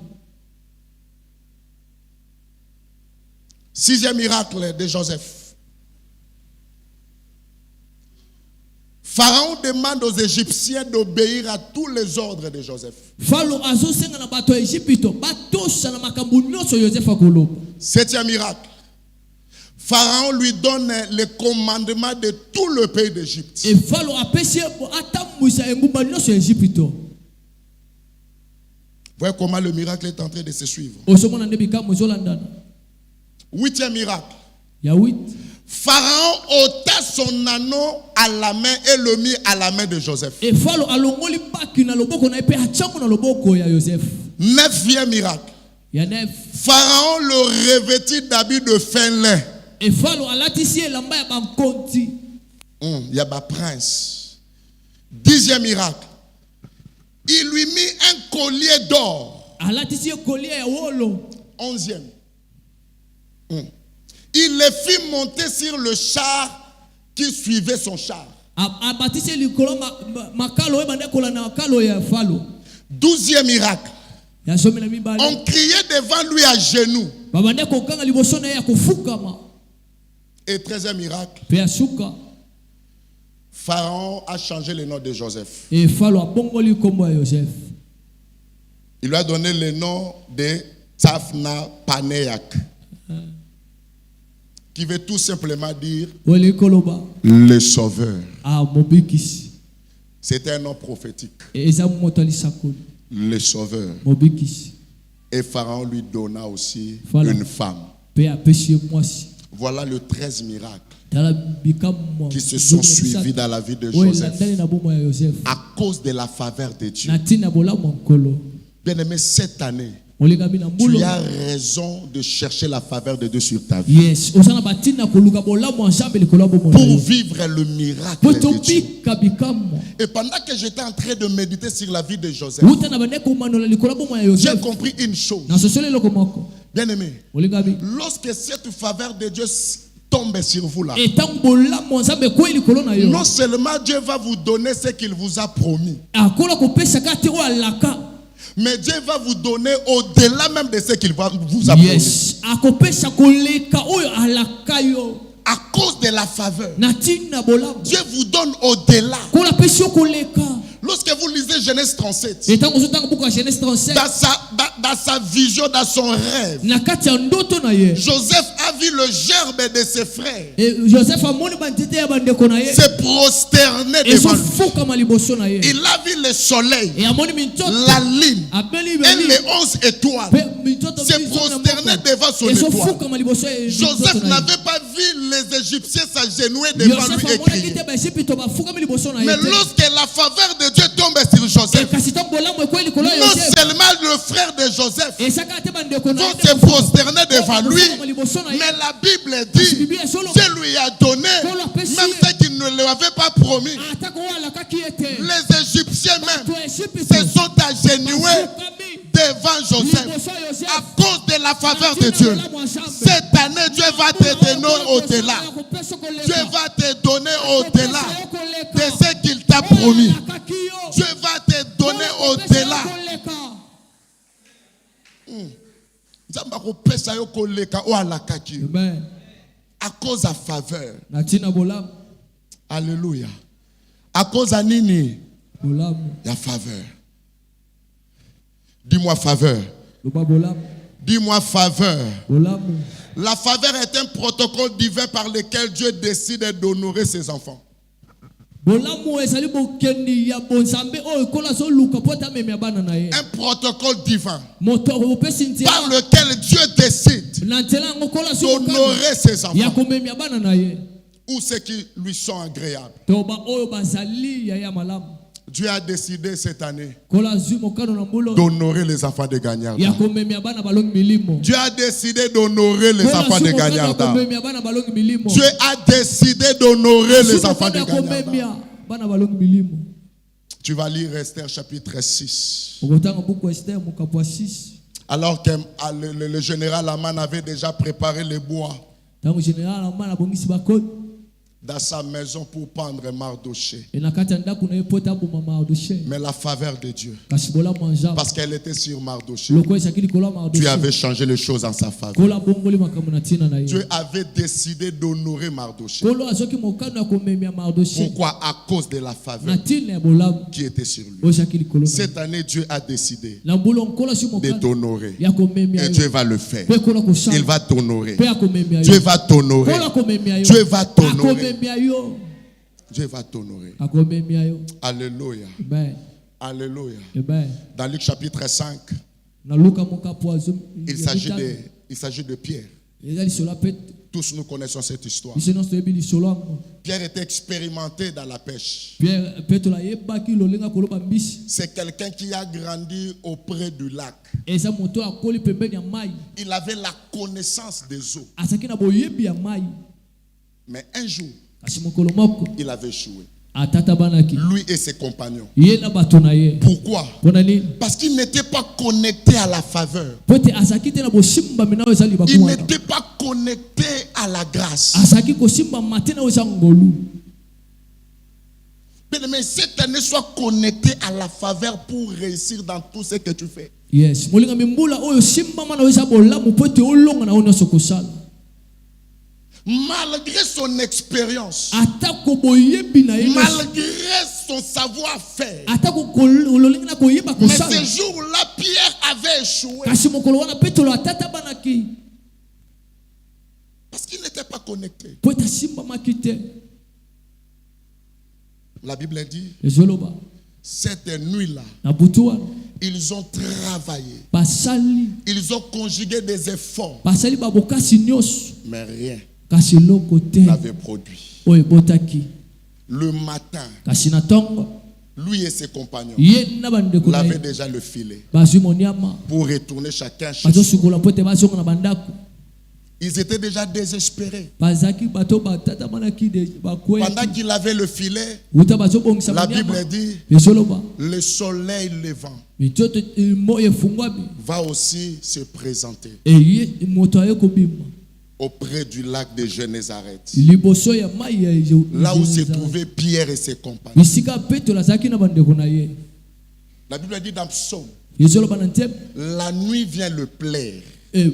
Sixième miracle de Joseph. Pharaon demande aux Égyptiens d'obéir à tous les ordres de Joseph. Falo azosenga na bato ya Egypto batosha na makambo nyonso Joseph akoloba. Septième miracle. Pharaon lui donne les commandements de tout le pays d'Égypte. E falo apesi atambwisa engumba nyonso ya Egypto. Voyez comment le miracle est en train de se suivre. Osomona nde bikambo ezolandana. Huitième miracle. Ya 8. Pharaon ôta son anneau à la main et le mit à la main de Joseph. E falo alongoli baki na loboko na ye pe achango na loboko ya Joseph. Neuvième miracle. Ya 9. Pharaon le revêtit d'habits de fin lin. E falo alatisi elamba ya bankonzi. Il y a un prince. Dixième miracle. Il lui mit un collier d'or. Alatisi kolia ya wolo. Onzième. Il les fit monter sur le char qui suivait son char. Abatisi likolo makalo e bande kola na makalo ya falo. Douzième miracle. Ya somi na mibale. On criait devant lui à genoux. Babande kokanga liboso na ye kofukama. Et treizième miracle. Pe asuka. Pharaon a changé le nom de Joseph. E falo abongoli kombo ya Joseph. Il lui a donné le nom de Tsafna Paneak, qui veut tout simplement dire le sauveur. C'était un nom prophétique. Le sauveur. Et Pharaon lui donna aussi une femme. Voilà le 13 miracles qui se sont suivis dans la vie de Joseph à cause de la faveur de Dieu. Bien-aimé, cette année, tu as raison de chercher la faveur de Dieu sur ta vie. Yes. Pour vivre le miracle de Dieu. Et pendant que j'étais en train de méditer sur la vie de Joseph, j'ai compris une chose. Bien-aimé, Olingabi. lorsque cette faveur de Dieu tombe sur vous là, non seulement Dieu va vous donner ce qu'il vous a promis, mais Dieu va vous donner au-delà même de ce qu'il vous a promis. Yes. À cause de la faveur, Dieu vous donne au-delà. Lorsque vous lisez Genèse 37, dans sa vision, dans son rêve, Joseph a vu le gerbe de ses frères se prosterner devant lui. Il a vu le soleil, la lune et les 11 étoiles se prosterner devant son étoile. Joseph n'avait pas vu les Égyptiens s'agenouiller devant lui et crier. Mais lorsque la faveur de Dieu tombe sur Joseph, non seulement le frère de Joseph vont se prosterner devant lui, mais la Bible dit Dieu lui a donné même ce qu'il ne lui avait pas promis. Les Égyptiens même se sont agenouillés devant Joseph à cause de la faveur de Dieu. Cette année, Dieu va te donner au-delà. Dieu va te donner au-delà de ce qu'il t'a promis. Dieu va te donner au-delà. À cause de la faveur. Alléluia. À cause de nini? La faveur. Dis-moi faveur. Dis-moi faveur. La faveur est un protocole divin par lequel Dieu décide d'honorer ses enfants. Un protocole divin par lequel Dieu décide d'honorer ses enfants ou ceux qui lui sont agréables. Dieu a décidé cette année d'honorer les enfants de Gagnarda. Dieu a décidé d'honorer les enfants de Gagnarda. Dieu a décidé d'honorer les enfants de Gagnarda. Tu vas lire Esther chapitre 6. Alors que le général Aman avait déjà préparé le bois dans sa maison pour pendre Mardoché. Mais la faveur de Dieu, parce qu'elle était sur Mardoché, Dieu avait changé les choses en sa faveur. Dieu avait décidé d'honorer Mardoché. Pourquoi? À cause de la faveur qui était sur lui. Cette année, Dieu a décidé de t'honorer. Et Dieu va le faire. Il va t'honorer. Dieu va t'honorer. Dieu va t'honorer. Dieu va t'honorer. Alléluia. Alléluia. Dans Luc chapitre 5, il s'agit de Pierre. Tous nous connaissons cette histoire. Pierre était expérimenté dans la pêche. C'est quelqu'un qui a grandi auprès du lac. Il avait la connaissance des eaux. Mais un jour, il avait échoué. Lui et ses compagnons. Pourquoi? Parce qu'il n'était pas connecté à la faveur. Il n'était pas connecté à la grâce. Mais cette année, sois connecté à la faveur pour réussir dans tout ce que tu fais. Yes. Malgré son expérience, malgré son savoir-faire, mais ce jour-là, Pierre avait échoué. Parce qu'il n'était pas connecté. La Bible dit, cette nuit-là, ils ont travaillé. Ils ont conjugué des efforts. Mais rien n'avait produit. Le matin, lui et ses compagnons l'avaient déjà le filet pour retourner chacun chez soi. Ils étaient déjà désespérés. bazaki bato batata manaki de bakwe Pendant qu'il avait le filet, uta bazobongisa la manyama. Bible dit, Ezoloba le soleil levant mitoto moye fungwami va aussi se présenter eye moto aye kobima auprès du lac de Génézareth, liboso ya mai ya là où se trouvaient Pierre et ses compagnons. bisika Petro azaki na bandeko na ye. La Bible dit dans Psaume, Ezoloba na ntembe la nuit vient le plaire,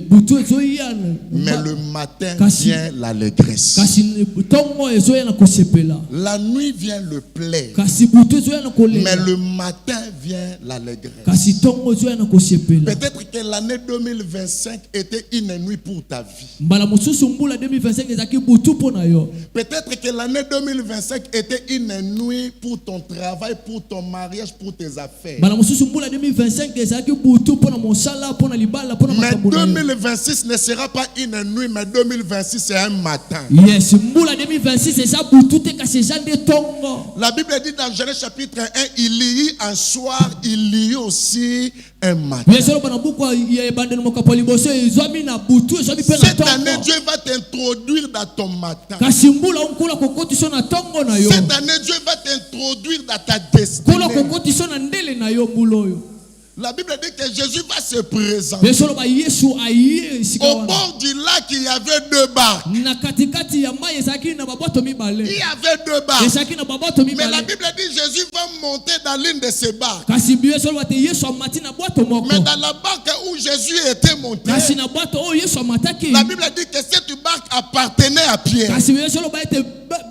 butu ezoyana mais le matin Kasi- vient l'allégresse. kasi tongo ezoyana kosepela La nuit vient le plaire, kasi butu ezoyana mais kolela le matin vient l'allégresse. kasi tongo ezoyana kosepela. Peut-être que l'année 2025 était une nuit pour ta vie. mbala mosusu mbula 2025 ezaki butu mpo na yo. Peut-être que l'année 2025 était une nuit pour ton travail, pour ton mariage, pour tes affaires. mbala mosusu mbula 2025 ezalaki butu mpo na mosala mpo na libala mpo na Mais makambo na yo. 2026 ne sera pas une nuit, mais 2026 c'est un matin. Yes, mbula 2026 eza butu te kasi eza nde tongo. La Bible dit dans Genèse chapitre 1, il y eut un soir, il y eut aussi un matin. Yesu loba na buku ya ebandeli mokapo liboso ezwami na butu ezwami mpe na Cette année, tongo. Dieu va t'introduire dans ton matin. kasi mbula onkula kokotiso na tongo na yo. Cette année, Dieu va t'introduire dans ta kula destinée. kokotiso na ndele na yo mbula oyo. La Bible dit que Jésus va se présenter. Yesu loba Yesu aye esika Au wana. bord du lac, il y avait deux barques. na katikati ya mai ezalaki na babato Il mibale. y avait deux barques. ezalaki na babato Mais la mibale. Bible dit que Jésus va monter dans l'une de ces barques. kasi Yesu loba te Yesu amati na bwato moko. Mais dans la barque où Jésus était monté, kasi na bwato oyo Yesu amataki. la Bible dit que cette barque appartenait à Pierre. kasi Yesu loba ete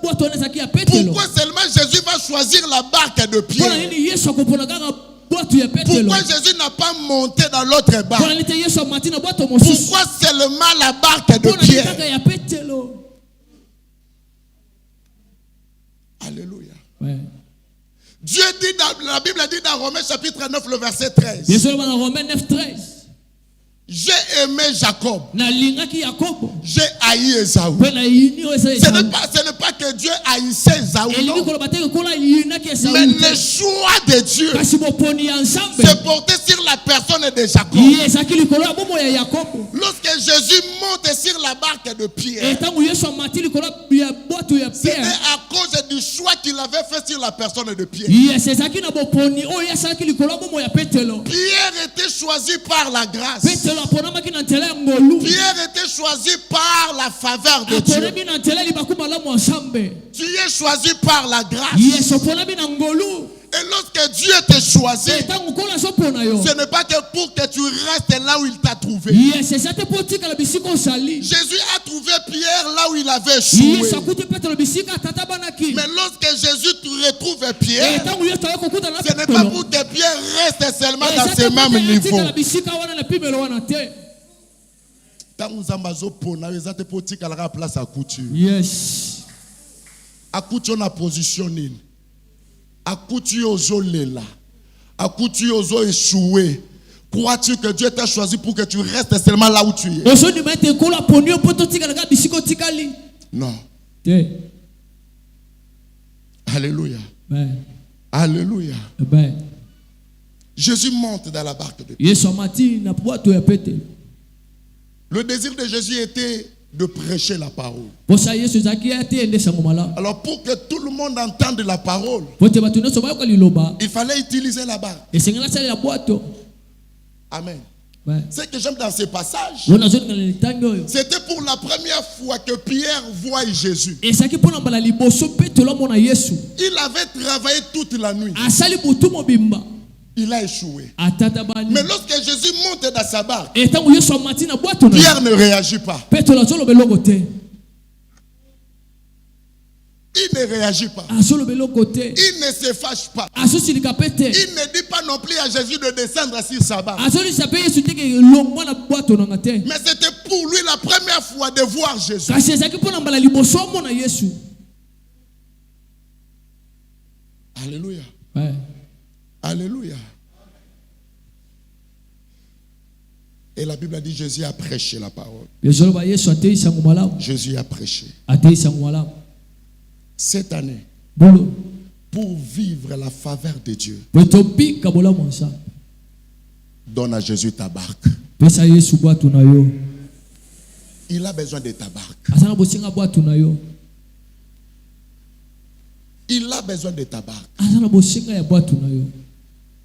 bwato wana ezalaki ya Petelo. Pourquoi seulement Jésus va choisir la barque de mpona Pierre? nini Yesu akopona kaka bwato ya Petelo? Pourquoi Jésus n'a pas monté dans l'autre mpona barque? nini te Yesu amati na bwato mosusu? Pourquoi seulement la barque de mpona nini Pierre? kaka ya Petelo? Alléluia. Ouais. Dieu dit dans la Bible dit dans Romains chapitre 9 le verset 13. Yesu loba na Romains 9:13. J'ai aimé Jacob, nalingaki Yakobo j'ai haï Esaü. mpe na yini oyo eza Ce Esaü. n'est pas que Dieu haïssait Esaü, elingi non. koloba te kola yinaki Mais Esaü le te. choix de Dieu kasi boponi ya nzambe s'est porté sur la personne de Jacob. ye ezalaki likolo ya bomoi ya Yakobo. Lorsque Jésus monte sur la barque de Pierre, etango Yesu amati likolo ya bwato ya c'était Pierre. à cause du choix qu'il avait fait sur la personne de Pierre. yes ezalaki na boponi oyo asalaki likolo ya bomoi ya Petelo. Pierre était choisi par la grâce. Petelo aponamaki na nzela ya ngolu. Pierre était choisi par la faveur de Dieu. aponami na nzela libaku malamu ya nzambe. Tu es choisi par la grâce. yes oponami na ngolu. Et lorsque Dieu te choisit, etango nkolo azopona yo. ce n'est pas que pour que tu restes là où il t'a trouvé. yes eza te mpo otikala bisika osali. Jésus a trouvé Pierre là où il avait échoué. yes akuti Petelo bisika atata banaki. Mais lorsque Jésus te retrouve Pierre, etango Yesu aye kokutana na ce n'est pas Petelo. pour que Pierre reste seulement eza dans te ce mpo même te niveau. atikala bisika wana na pimelo wana te. Ntango Nzambe azopona, eza te mpo otikalaka place à couture. yes Akuti na position nini? Akuti ozolela. Akuti ozo échoué. Crois-tu que Dieu t'a choisi pour que tu restes seulement là où tu es? ozondima ete nkolo aponi yo mpo totikalaka bisika otikali Non. te. Alléluia. Amen. Alléluia. Amen. Jésus monte dans la barque de Pierre. Yesu amati na bwato ya Petelo. Le désir de Jésus était de prêcher la parole. posa Yesu ezalaki ate ende sango malamu. Alors pour que tout le monde entende la parole, po te bato nyonso bayoka liloba il fallait utiliser la barque. esengeli asalela bwato. Amen. Ouais. Ce que j'aime dans ces passages, wana azolinga na litangi oyo c'était pour la première fois que Pierre voit Jésus. ezalaki mpo na mbala liboso Petelo amona Yesu. Il avait travaillé toute la nuit. asali butu mobimba Il a échoué. atata bani. Mais lorsque Jésus monte dans sa barque, etango Yesu amati na bwato na Pierre ne réagit pas. Petelo azoloba eloko te. Il ne réagit pas. azoloba eloko te. Il ne se fâche pas. azosilika pe te. Il ne dit pas non plus à Jésus de descendre sur sa barque. azolisa pe Yesu teke longwa na bwato nanga te. Mais c'était pour lui la première fois de voir Jésus. kasi ezalaki mpo na mbala liboso amona Yesu. Alléluia. Ouais. Alléluia. Et la Bible a dit Jésus a prêché la parole. ezoloba Yesu atei sango malamu. Jésus a prêché. atei sango malamu. Cette année, bolo pour vivre la faveur de Dieu, po tobika bolamu nzambe. donne à Jésus ta barque. pesa Yesu bwato na yo. Il a besoin de ta barque. aza na bosenga bwato na yo, Il a besoin de ta barque. aza na bosenga ya bwato na yo.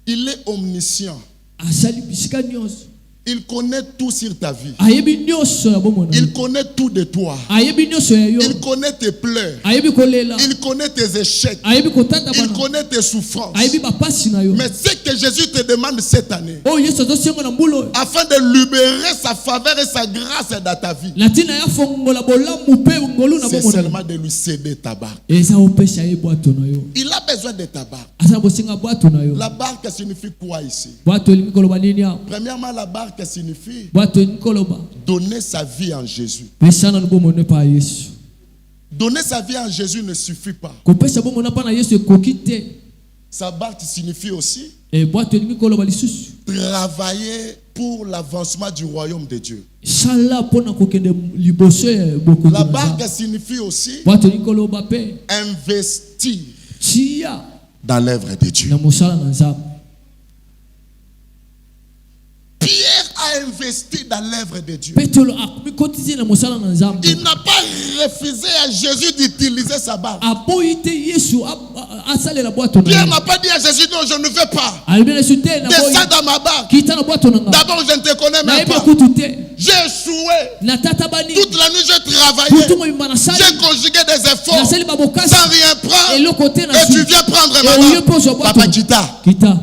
Il est omniscient. Asali bisika nyonso, Il connaît tout sur ta vie. ayebi nyonso ya bomoi na yo, Il connaît tout de toi. ayebi nyonso ya yo, Il connaît tes pleurs. ayebi kolela, Il connaît tes échecs. ayebi kotata Il bana, connaît tes souffrances. ayebi bapasi na yo. Mais ce que Jésus te demande cette année, Oh Yesu azosenga na mbula oyo, afin de libérer sa faveur et sa grâce dans ta vie, na ntina ya fongola bolamu mpe ngolu na c'est bomoi na yo, seulement de lui céder ta barque. eza opesa ye bwato na yo. Il a besoin de ta barque. Aza na bosenga bwato na yo. La barque signifie quoi ici? Bwato elingi koloba nini awa? Premièrement, la barque signifie Bwato elingi koloba donner sa vie en Jésus. pesa na bomoi na pa Yesu. Donner sa vie en Jésus ne suffit pas. Kopesa bomoi na pa na Yesu ekoki te. Sa barque signifie aussi Bwato elingi koloba lisusu travailler pour l'avancement du royaume de Dieu. sala mpona kokende liboso ya bokonzi La na barque Nzambe. signifie aussi Bwato elingi koloba mpe investir tia dans l'œuvre de Dieu. na mosala na Nzambe. Pierre a investi dans l'œuvre de Dieu. Petelo akomikotisi na mosala na Nzambe. Il n'a pas refusé à Jésus d'utiliser sa barque. Aboyi te Yesu asalela bwato na Pierre ye. n'a pas dit à Jésus, non, je ne veux pas. Alobi na Yesu te na boyi Descends dans ma barque. kita na bwato na nga. D'abord, je ne te connais même Nayebi pas. kutu te J'ai échoué. na tata bani Toute la nuit, j'ai kutu travaillé. mobimba na sali J'ai conjugué des efforts nasali babokasi sans rien prendre. eloko te na Et tu su. viens prendre Et ma au lieu barque. pour ce bateau. Papa Kita. Kita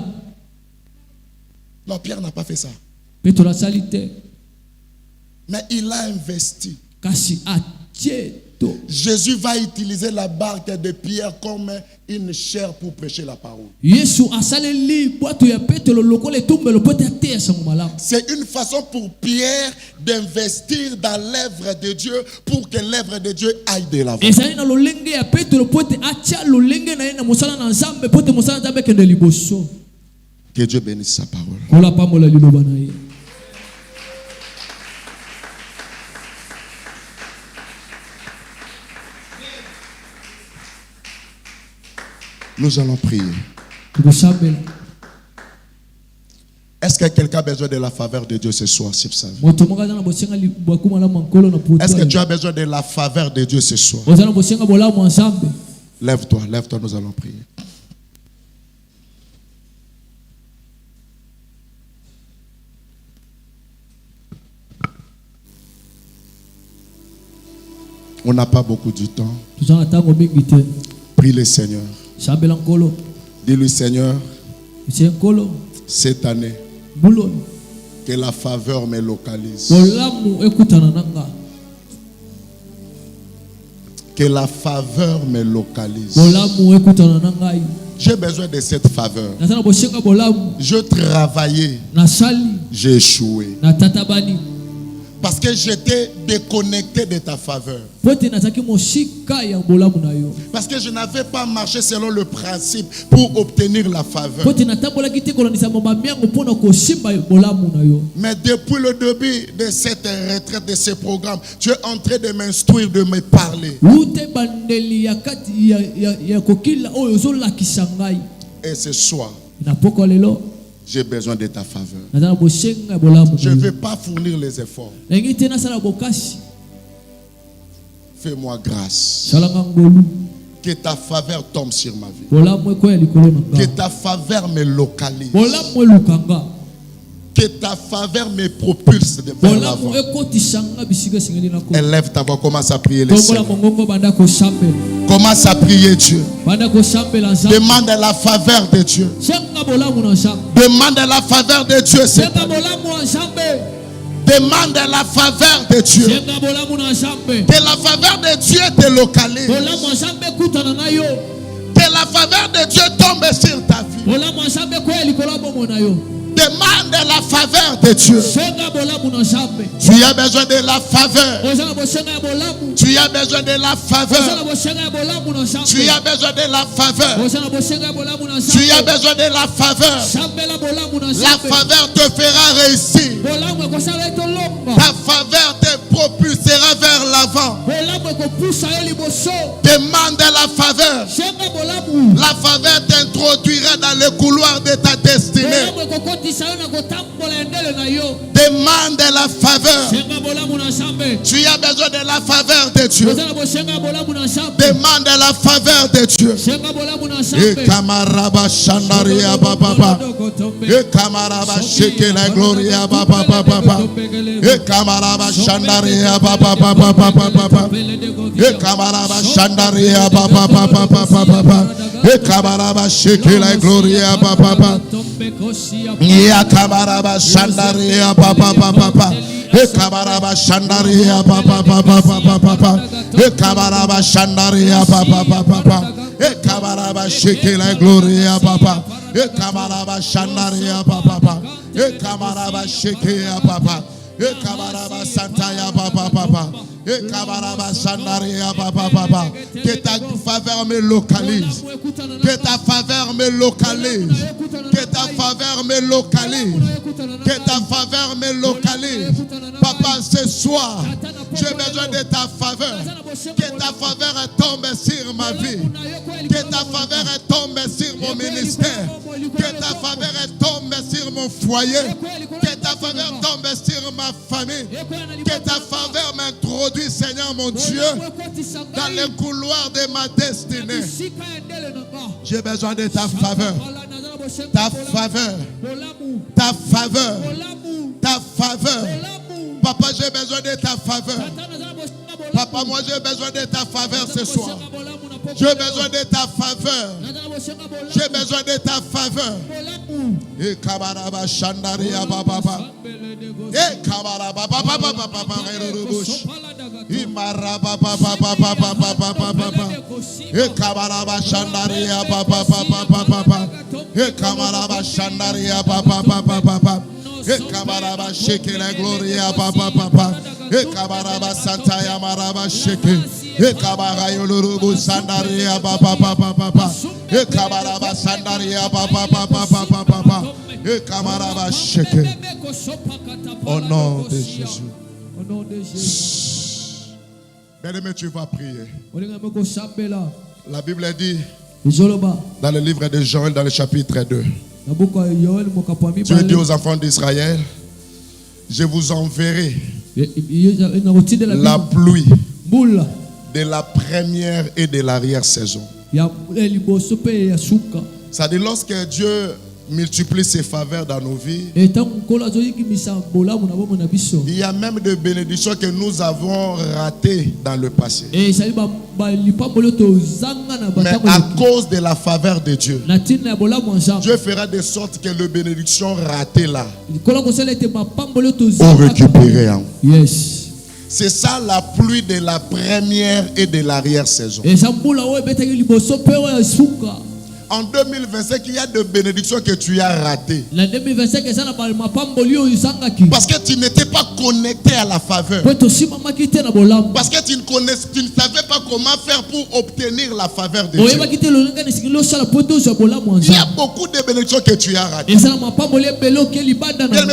Non, Pierre n'a pas fait ça. Petelo asali te Mais il a investi. kasi atie to. Jésus va utiliser la barque de Pierre comme une chair pour prêcher la parole. Yesu asaleli bwato ya Petelo lokola etumbelo po te ateya sango malamu. C'est une façon pour Pierre d'investir dans l'œuvre de Dieu pour que l'œuvre de Dieu aille de l'avant. Ezali na lolenge ya Petelo po te atia lolenge na ye na mosala na Nzambe po te mosala na Nzambe ekende liboso. Que Dieu bénisse sa parole. Kola pambola liloba na ye. Nous allons prier. Tukosambela. Est-ce que quelqu'un a besoin de la faveur de Dieu ce soir sur sa vie? Moto moko aza na bosenga libwaku malamu nkolo na poto. Est-ce que tu as besoin de la faveur de Dieu ce soir? Oza na bosenga bolamu ya Nzambe. Lève-toi, lève-toi, nous allons prier. On n'a pas beaucoup de temps. Toza na tango mingi te. Prie le Seigneur. Sambela nkolo. Dis-lui, Seigneur, Monsieur nkolo. cette année, Bulo. que la faveur me localise. Bolamu ekutana nanga. Que la faveur me localise. Bolamu ekutana nanga. J'ai besoin de cette faveur. Naza na bosenga bolamu. Je travaillais, Na sali. j'ai échoué. Na tatabani. Parce que j'étais déconnecté de ta faveur. Pote nazaki moshika ya bolamu na yo. Parce que je n'avais pas marché selon le principe pour obtenir la faveur. Pote natambolaki te kolandisa mamiango mpona kosimba bolamu na yo. Mais depuis le début de cette retraite, de ce programme, tu es en train de m'instruire, de me parler. Ute bandeli ya kati ya kokila oyo ozolakisa ngai. Et ce soir, Na poko lelo j'ai besoin de ta faveur. naza na bosenga ya bolamu Je na ne yo. vais pas fournir les efforts. Nengi te nasala bokasi. Fais-moi grâce. Salanga ngolu. Que ta faveur tombe sur ma vie. Bolamu ekoya likolo na Que nga. ta faveur me localise. Bolamu elukanga. Que ta faveur me propulse vers l'avant. Bolamu ekotisanga bisika singeli na ko. Élève ta voix, commence à prier le Tombola Seigneur. mongongo banda ko sambela. Commence à prier Dieu. Banda ko sambela Nzambe. Demande la faveur de Dieu. Senga bolamu na Nzambe. Demande la faveur de Dieu. Senga bolamu na Nzambe. Demande la faveur de Dieu. Senga bolamu na Nzambe. Que la faveur de Dieu te localise. Bolamu na Nzambe kutana na yo. Que la faveur de Dieu tombe sur ta vie. Bolamu na Nzambe koya likolo bomo na yo. Demande la faveur de Dieu. Senga bolamu na Nzambe. Tu as besoin de la faveur. Oza na bosenga ya bolamu. Tu as besoin de la Oza na faveur. bosenga ya bolamu na Nzambe. Tu as besoin de la faveur. Oza na bosenga ya bolamu na Tu as Nzambe. besoin de la faveur. Sambela bolamu na La Nzambe. faveur te fera réussir. Bolamu ekosala etolonga. Ta faveur te propulsera vers l'avant. Bolamu ekopusa yo liboso. Demande la faveur. Senga bolamu. La faveur t'introduira dans le couloir de ta destinée. Bolamu ekokotisa yo na kotambola endele na yo. Demande Demande la faveur. Tu as besoin de la faveur de Dieu. Demande la faveur de Dieu. Et Kamaraba Shandaria Baba. Et Kamaraba Sheke la Gloria Baba Baba. Et Kamaraba Shandaria Baba Baba Baba. Et Kamaraba Shandaria Baba Baba Baba. Et Kamaraba Sheke la Gloria Baba Baba. Ya Kamaraba Shandaria Baba Baba. E kabaraba shandaria papa papa papa papa. E kabaraba shandaria papa papa papa. E kabaraba sheke la gloria papa. E kabaraba shandaria papa papa. E kabaraba sheke ya papa. E kabaraba santaya papa papa. E kabaraba shandaria papa papa. Que ta faveur me localise. Que ta faveur me localise. Que ta faveur me localise. Que ta faveur me localise. Papa, ce soir, j'ai besoin de ta faveur. Que ta faveur tombe sur ma vie. Que ta faveur tombe sur mon ministère. Que ta faveur tombe sur mon foyer. Que ta faveur tombe sur ma famille. Que ta faveur m'introduise, Seigneur mon Dieu, dans les couloirs de ma destinée. J'ai besoin de ta faveur. Ta faveur. Ta faveur. Ta faveur. Papa, j'ai besoin de ta faveur. Papa, moi j'ai besoin de ta faveur ce soir. J'ai besoin de ta faveur. J'ai besoin de ta faveur. Et kabaraba shandaria baba. Et kabaraba baba baba baba rerubush. Imaraba baba baba baba baba. Et kabaraba shandaria baba baba baba. Et kabaraba shandaria baba baba baba. E kabaraba sheke la gloria papa papa. E kabaraba santa ya maraba sheke. E kabara yolurubu sandaria papa papa papa. E kabaraba sandaria papa papa papa papa. E kabaraba sheke. Au nom de Jésus. Au nom de Jésus. Bien-aimé, tu vas prier. La Bible dit dans le livre de Joël, dans le chapitre 2. Dieu dit aux enfants d'Israël, je vous enverrai la pluie de la première et de l'arrière-saison. Ça dit, lorsque Dieu multiplie ses faveurs dans nos vies, il y a même des bénédictions que nous avons ratées dans le passé. Mais à cause de la faveur de Dieu, Dieu fera de sorte que les bénédictions ratées là ont récupéré. Yes. C'est ça la pluie de la première et de l'arrière-saison. En 2025, il y a des bénédictions que tu as ratées. Parce que tu n'étais pas connecté à la faveur. Parce que tu ne savais pas comment faire pour obtenir la faveur de Dieu. Il y a beaucoup de bénédictions que tu as ratées. Mais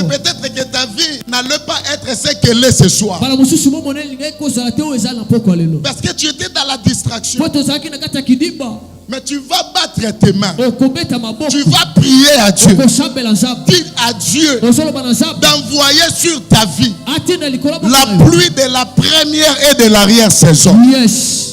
peut-être que ta vie n'allait pas être ce qu'elle est ce soir. Parce que tu étais dans la distraction. Mais tu vas battre tes mains. Tu vas prier à Dieu. Dis à Dieu d'envoyer sur ta vie la pluie de la première et de l'arrière-saison. Yes.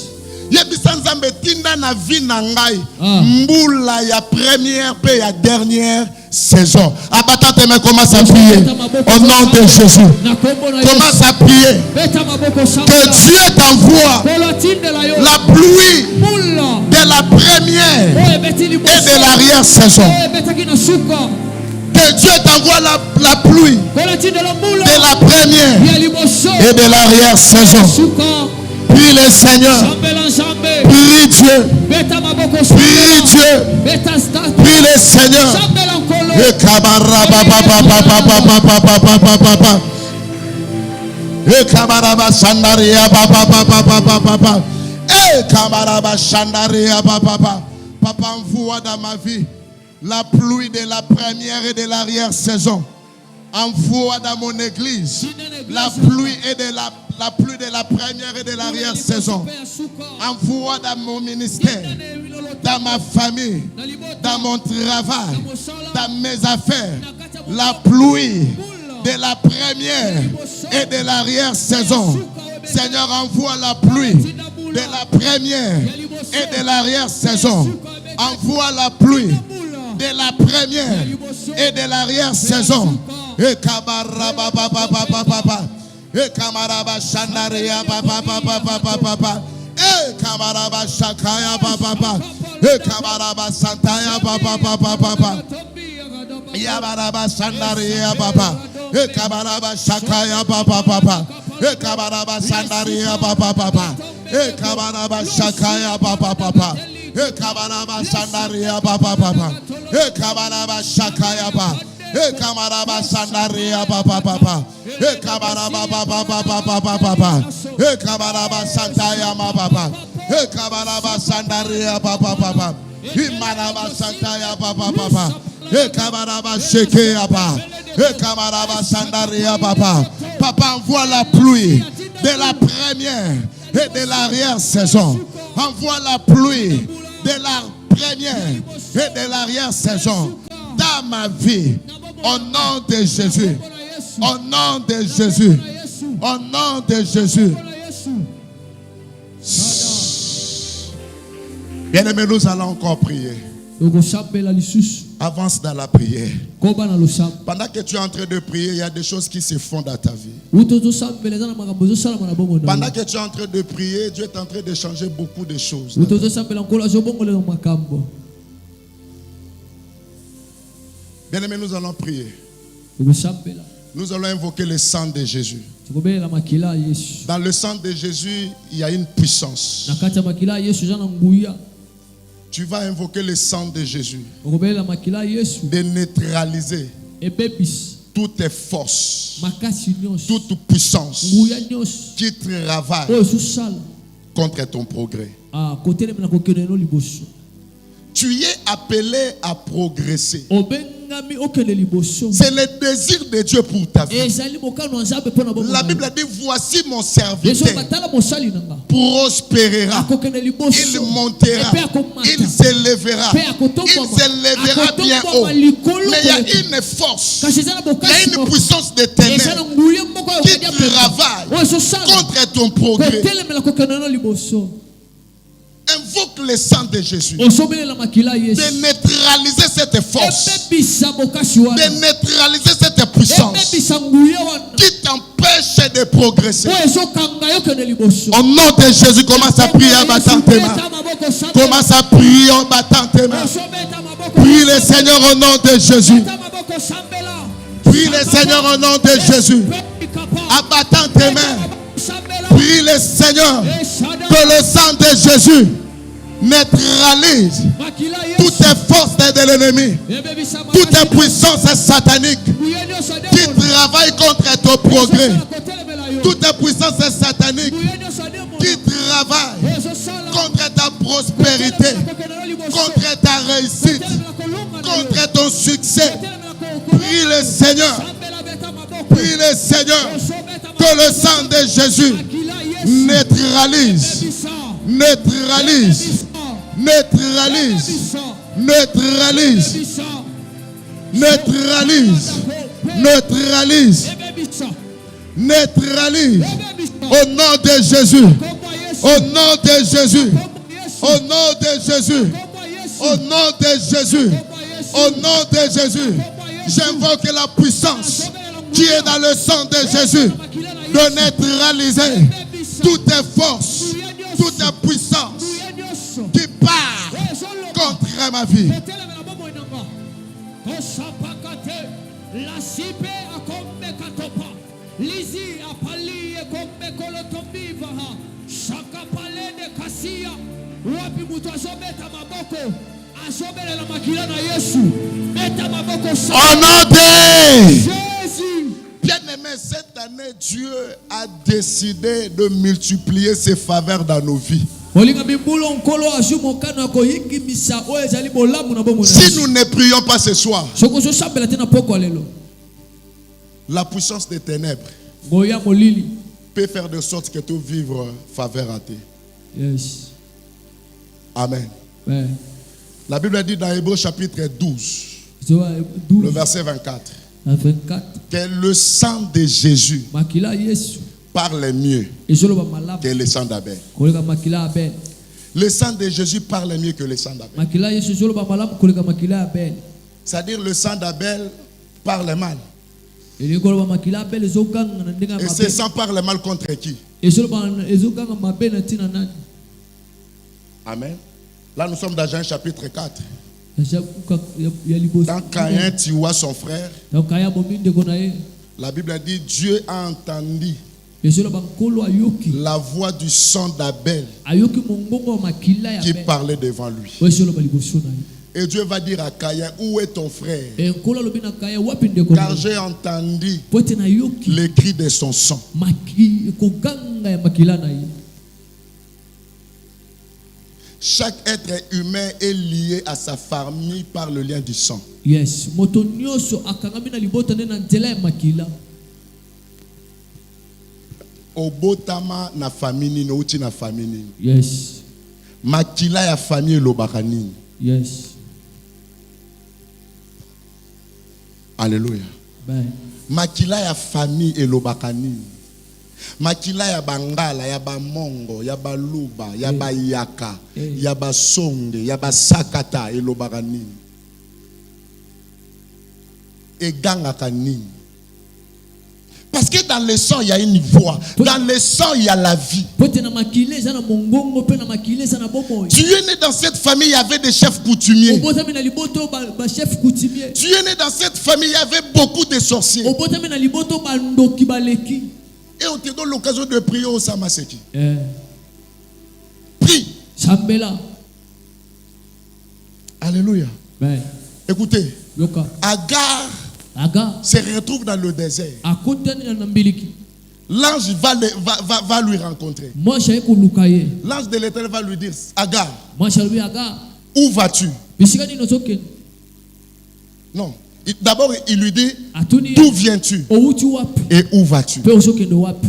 Mboula ya première et ya dernière saison. Abattant tes mains, commence à prier. Au nom de Jésus. Commence à prier. Que Dieu t'envoie la pluie de la première et de l'arrière-saison. Que Dieu t'envoie la pluie de la première et de l'arrière-saison. Prie le Seigneur. Prie Dieu. Prie Dieu. Prie le Seigneur. Et kabaraba papa papa papa papa papa. Et kabaraba sandaria papa papa papa papa. Et kabaraba sandaria papa. Papa, envoie dans ma vie la pluie de la première et de l'arrière-saison. Envoie dans mon église la pluie et de la pluie de la première et de l'arrière-saison. Envoie dans mon ministère, dans ma famille, dans mon travail, dans mes affaires, la pluie de la première et de l'arrière-saison. Seigneur, envoie la pluie de la première et de l'arrière-saison. Envoie la pluie de la première et de l'arrière-saison. Et kabaraba papa papa papa. Et kamaraba shandaria papa papa papa papa. Et kamaraba shakaya papa papa. Et kamaraba santaya papa papa papa. Yabaraba shandaria papa. Et kamaraba shakaya papa papa. Et kamaraba shandaria papa papa. Et kamaraba shakaya papa papa. E kamaraba sandaria papa papa. E kamaraba shakaya papa. E kamaraba sandaria papa papa. E kamaraba papa papa papa. E kamaraba santaya papa. E kamaraba sandaria papa papa. E maraba santaya papa papa. E kamaraba shekeya papa. E kamaraba sandaria papa. Papa, envoie la pluie de la première et de l'arrière-saison. Envoie la pluie de la première et de l'arrière-saison dans ma vie, au nom de Jésus, au nom de Jésus, au nom de Jésus. Bien-aimés, nous allons encore prier. Avance dans la prière. Pendant que tu es en train de prier, il y a des choses qui se font dans ta vie. Pendant que tu es en train de prier, Dieu est en train de changer beaucoup de choses. Bien-aimés, nous allons prier. Nous allons invoquer le sang de Jésus. Dans le sang de Jésus, il y a une puissance. Tu vas invoquer le sang de Jésus, de neutraliser toutes tes forces, toute puissance qui travaille contre ton progrès. Tu es appelé à progresser. C'est le désir de Dieu pour ta vie. La Bible dit, voici mon serviteur prospérera, il montera, il s'élèvera bien haut. Mais il y a une force, il y a une puissance de ténèbres qui travaille contre ton progrès. Invoque le sang de Jésus, de neutraliser cette force, de neutraliser cette puissance qui t'empêche de progresser. Au nom de Jésus, commence à prier en battant tes mains. Commence à prier en battant tes mains. Prie le Seigneur au nom de Jésus. Prie le Seigneur au nom de Jésus. En battant tes mains. Prie le Seigneur que le sang de Jésus neutralise toutes les forces de l'ennemi, toutes les puissances sataniques qui travaillent contre ton progrès, toutes les puissances sataniques qui travaillent contre ta prospérité, contre ta réussite, contre ton succès. Prie le Seigneur, prie le Seigneur que le sang de Jésus neutralise, neutralise, neutralise, neutralise, neutralise, neutralise, neutralise. Au nom de Jésus, au nom de Jésus, au nom de Jésus, au nom de Jésus, au nom de Jésus, j'invoque la puissance qui est dans le sang de Jésus de neutraliser toutes tes forces, toutes tes puissances qui partent contre ma vie. Au nom de Jésus. Bien-aimé, cette année, Dieu a décidé de multiplier ses faveurs dans nos vies. Si nous ne prions pas ce soir, la puissance des ténèbres peut faire de sorte que tu vives faveur à tes. Yes. Amen. La Bible dit dans Hébreux chapitre 12, le verset 24. À 24. que le sang de Jésus Makila Yesu. parle mieux Ezoloba malamu. que le sang d'Abel. Koleka makila Abel. Le sang de Jésus parle mieux que le sang d'Abel. Makila Yesu ezoloba malamu koleka makila Abel. C'est-à-dire le sang d'Abel parle mal. Ezoloba makila Abel ezokanga na ndenga Et ce mabe. sang parle mal contre qui? Ezokanga mabe na tina nani. Amen. Là, nous sommes dans Jean chapitre 4. Ya liboso. Quand Caïn tua son frère, Donc kaya bominde konaye. la Bible dit Dieu a entendu Ezoloba nkolo ayoki. la voix du sang d'Abel Ayoki mongongo makila ya qui Abel. parlait devant lui. Ezoloba liboso na ye. Et Dieu va dire à Caïn, où est ton frère? Et nkolo lobi na kaya wapi ndeko. Car j'ai entendu Pote na yoki. les cris de son sang. Maki koganga ya makila na ye. Chaque être humain est lié à sa famille par le lien du sang. Yes, moto nyoso akangami na libota na nzela ya makila. Obotama na famille nini, outi na famille nini. Yes, Makila ya famille elobaka nini. yes. Alléluia. Ben, Makila ya famille elobaka nini. Makila ya bangala, ya bamongo, ya baluba, ya bayaka, ya basonge, ya basakata elobaka nini. Egangaka nini. Parce que dans le sang, il y a une voix. Dans le sang, il y a la vie. pote na makile za na mongongo pe na makile za na bomo. Tu es né dans cette famille, il y avait des chefs coutumiers. Obotami na liboto ba chef coutumier. Tu es né dans cette famille, il y avait beaucoup de sorciers. Obotami na liboto ba ndoki baleki. Et on te donne l'occasion de prier au Samaseki. Prie. Sambela. Alléluia. Ben, Écoutez, yoka. Agar Aga se retrouve dans le désert. akotani na mbiliki. L'ange va lui rencontrer. Moi j'ai kulukaye. L'ange de l'Éternel va lui dire, Agar, Moi j'ai aga. où vas-tu? Bisikani nozoke. Non. D'abord, il lui dit, Atuni. d'où viens-tu? Outi wapi. Et où vas-tu? Pe osokende wapi.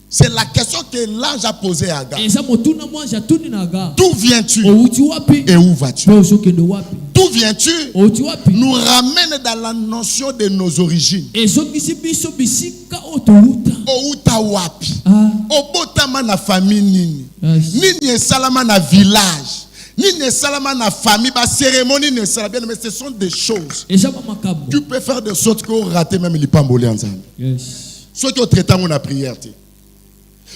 C'est la question que l'ange a posée à Agar. Eza motuna moi jatuni na aga. D'où viens-tu? Outi wapi. Et où vas-tu? Pe osokende wapi. D'où viens-tu? Outi wapi. Nous ramène dans la notion de nos origines. Ezokisi biso bisika otouta. Outa wapi? Ah. Obotama na famille nini? Yes. Nini esalama na village? Nini esalama na famille? Ba cérémonie ne sera bien, mais ce sont des choses. Eza makambo. Tu peux faire de sorte que vous ratez même l'ipamboli ensemble. Yes. Ceux qui ont traité la prière.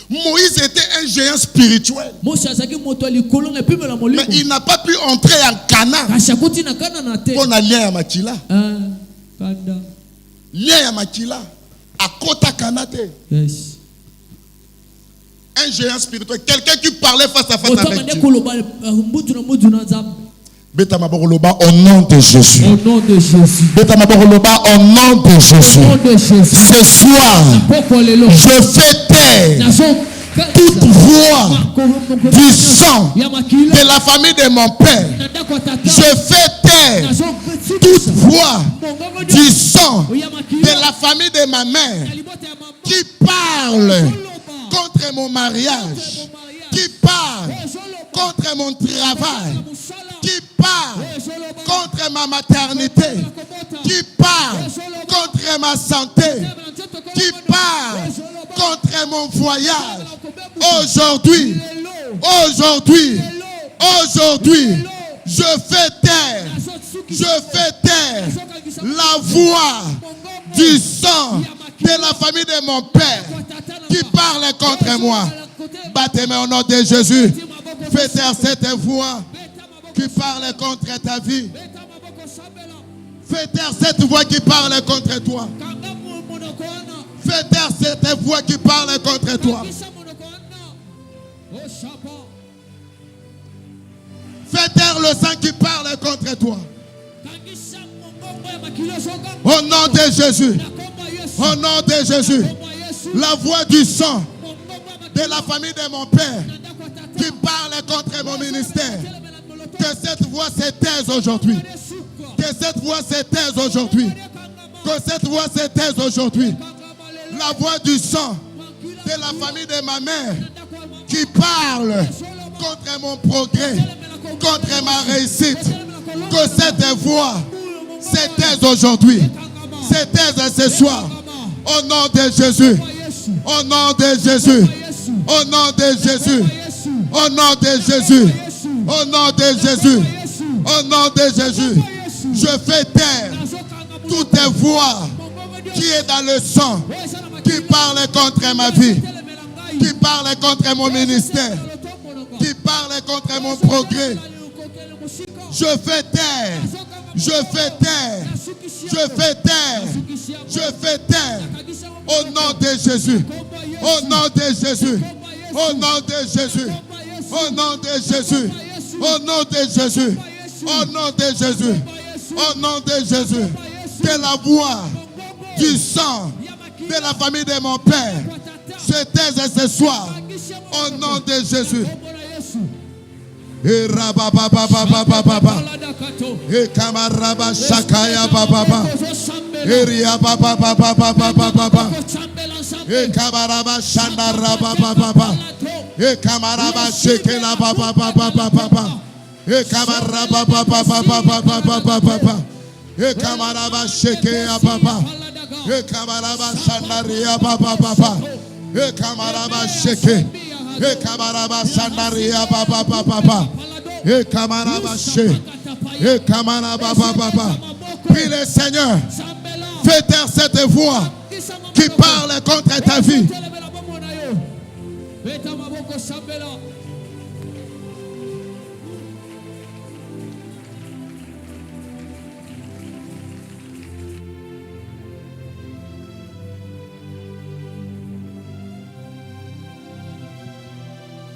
Moïse était un géant spirituel. Mose azaki moto alikolo na pimela molimo. Mais il n'a pas pu entrer en Canaan. Kashakoti na kana na te. On a lien à Makila. Ah, kanda. Lien à Makila. À Kota Kanate. Yes. Un géant spirituel. Quelqu'un qui parlait face à face Moto avec mande Dieu. koloba mutu na nzambe. Beta Maboroba au nom de Jésus. Au nom de Jésus. Beta Maboroba au nom de Jésus. Au nom de Jésus. Ce soir, je fais taire toute voix du sang de la famille de mon père. Je fais taire toute voix du sang de la famille de ma mère qui parle contre mon mariage, qui parle contre mon travail, qui parle contre ma maternité, qui parle contre ma santé, qui parle contre mon voyage. Aujourd'hui, je fais taire la voix du sang de la famille de mon père qui parle contre moi. Battez-moi au nom de Jésus. Fais taire cette voix qui parle contre ta vie. Fais taire cette voix qui parle contre toi. Fais taire cette voix qui parle contre toi. Fais taire le sang qui parle contre toi. Au nom de Jésus. Au nom de Jésus. La voix du sang de la famille de mon père qui parle contre mon ministère. Que cette voix se taise aujourd'hui. Que cette voix se taise aujourd'hui. Que cette voix se taise aujourd'hui. La voix du sang de la famille de ma mère qui parle contre mon progrès, contre ma réussite. Que cette voix se taise aujourd'hui. se taise ce soir. Au nom de Jésus. Au nom de Jésus. Au nom de Jésus. Au nom de Jésus. Au nom de Jésus. Au nom de Jésus. Je fais taire toutes les voix qui est dans le sang, qui parle contre ma vie, qui parle contre mon ministère, qui parle contre mon progrès. Je fais taire. Je fais taire. Je fais taire. Je fais taire. Au nom de Jésus. Au nom de Jésus. Au nom de Jésus. Au nom de Jésus. Au nom de Jésus. Au nom de Jésus. Au nom de Jésus. Que la voix du sang de la famille de mon Père se taise ce soir. Au nom de Jésus. Et rabababababababa. Et kamaraba shakaya bababa. Et riabababababababa. Et kamaraba shandaraba bababa. Et kamaraba shekela babababababa. Et kamaraba bababababababa. Et kamaraba shekea baba. Et kamaraba shandaria bababa. Et kamaraba sheke. Et kamaraba shandaria bababa. Et kamaraba she. Et kamaraba bababa. Prie le Seigneur. Fais taire cette voix qui parle contre ta vie.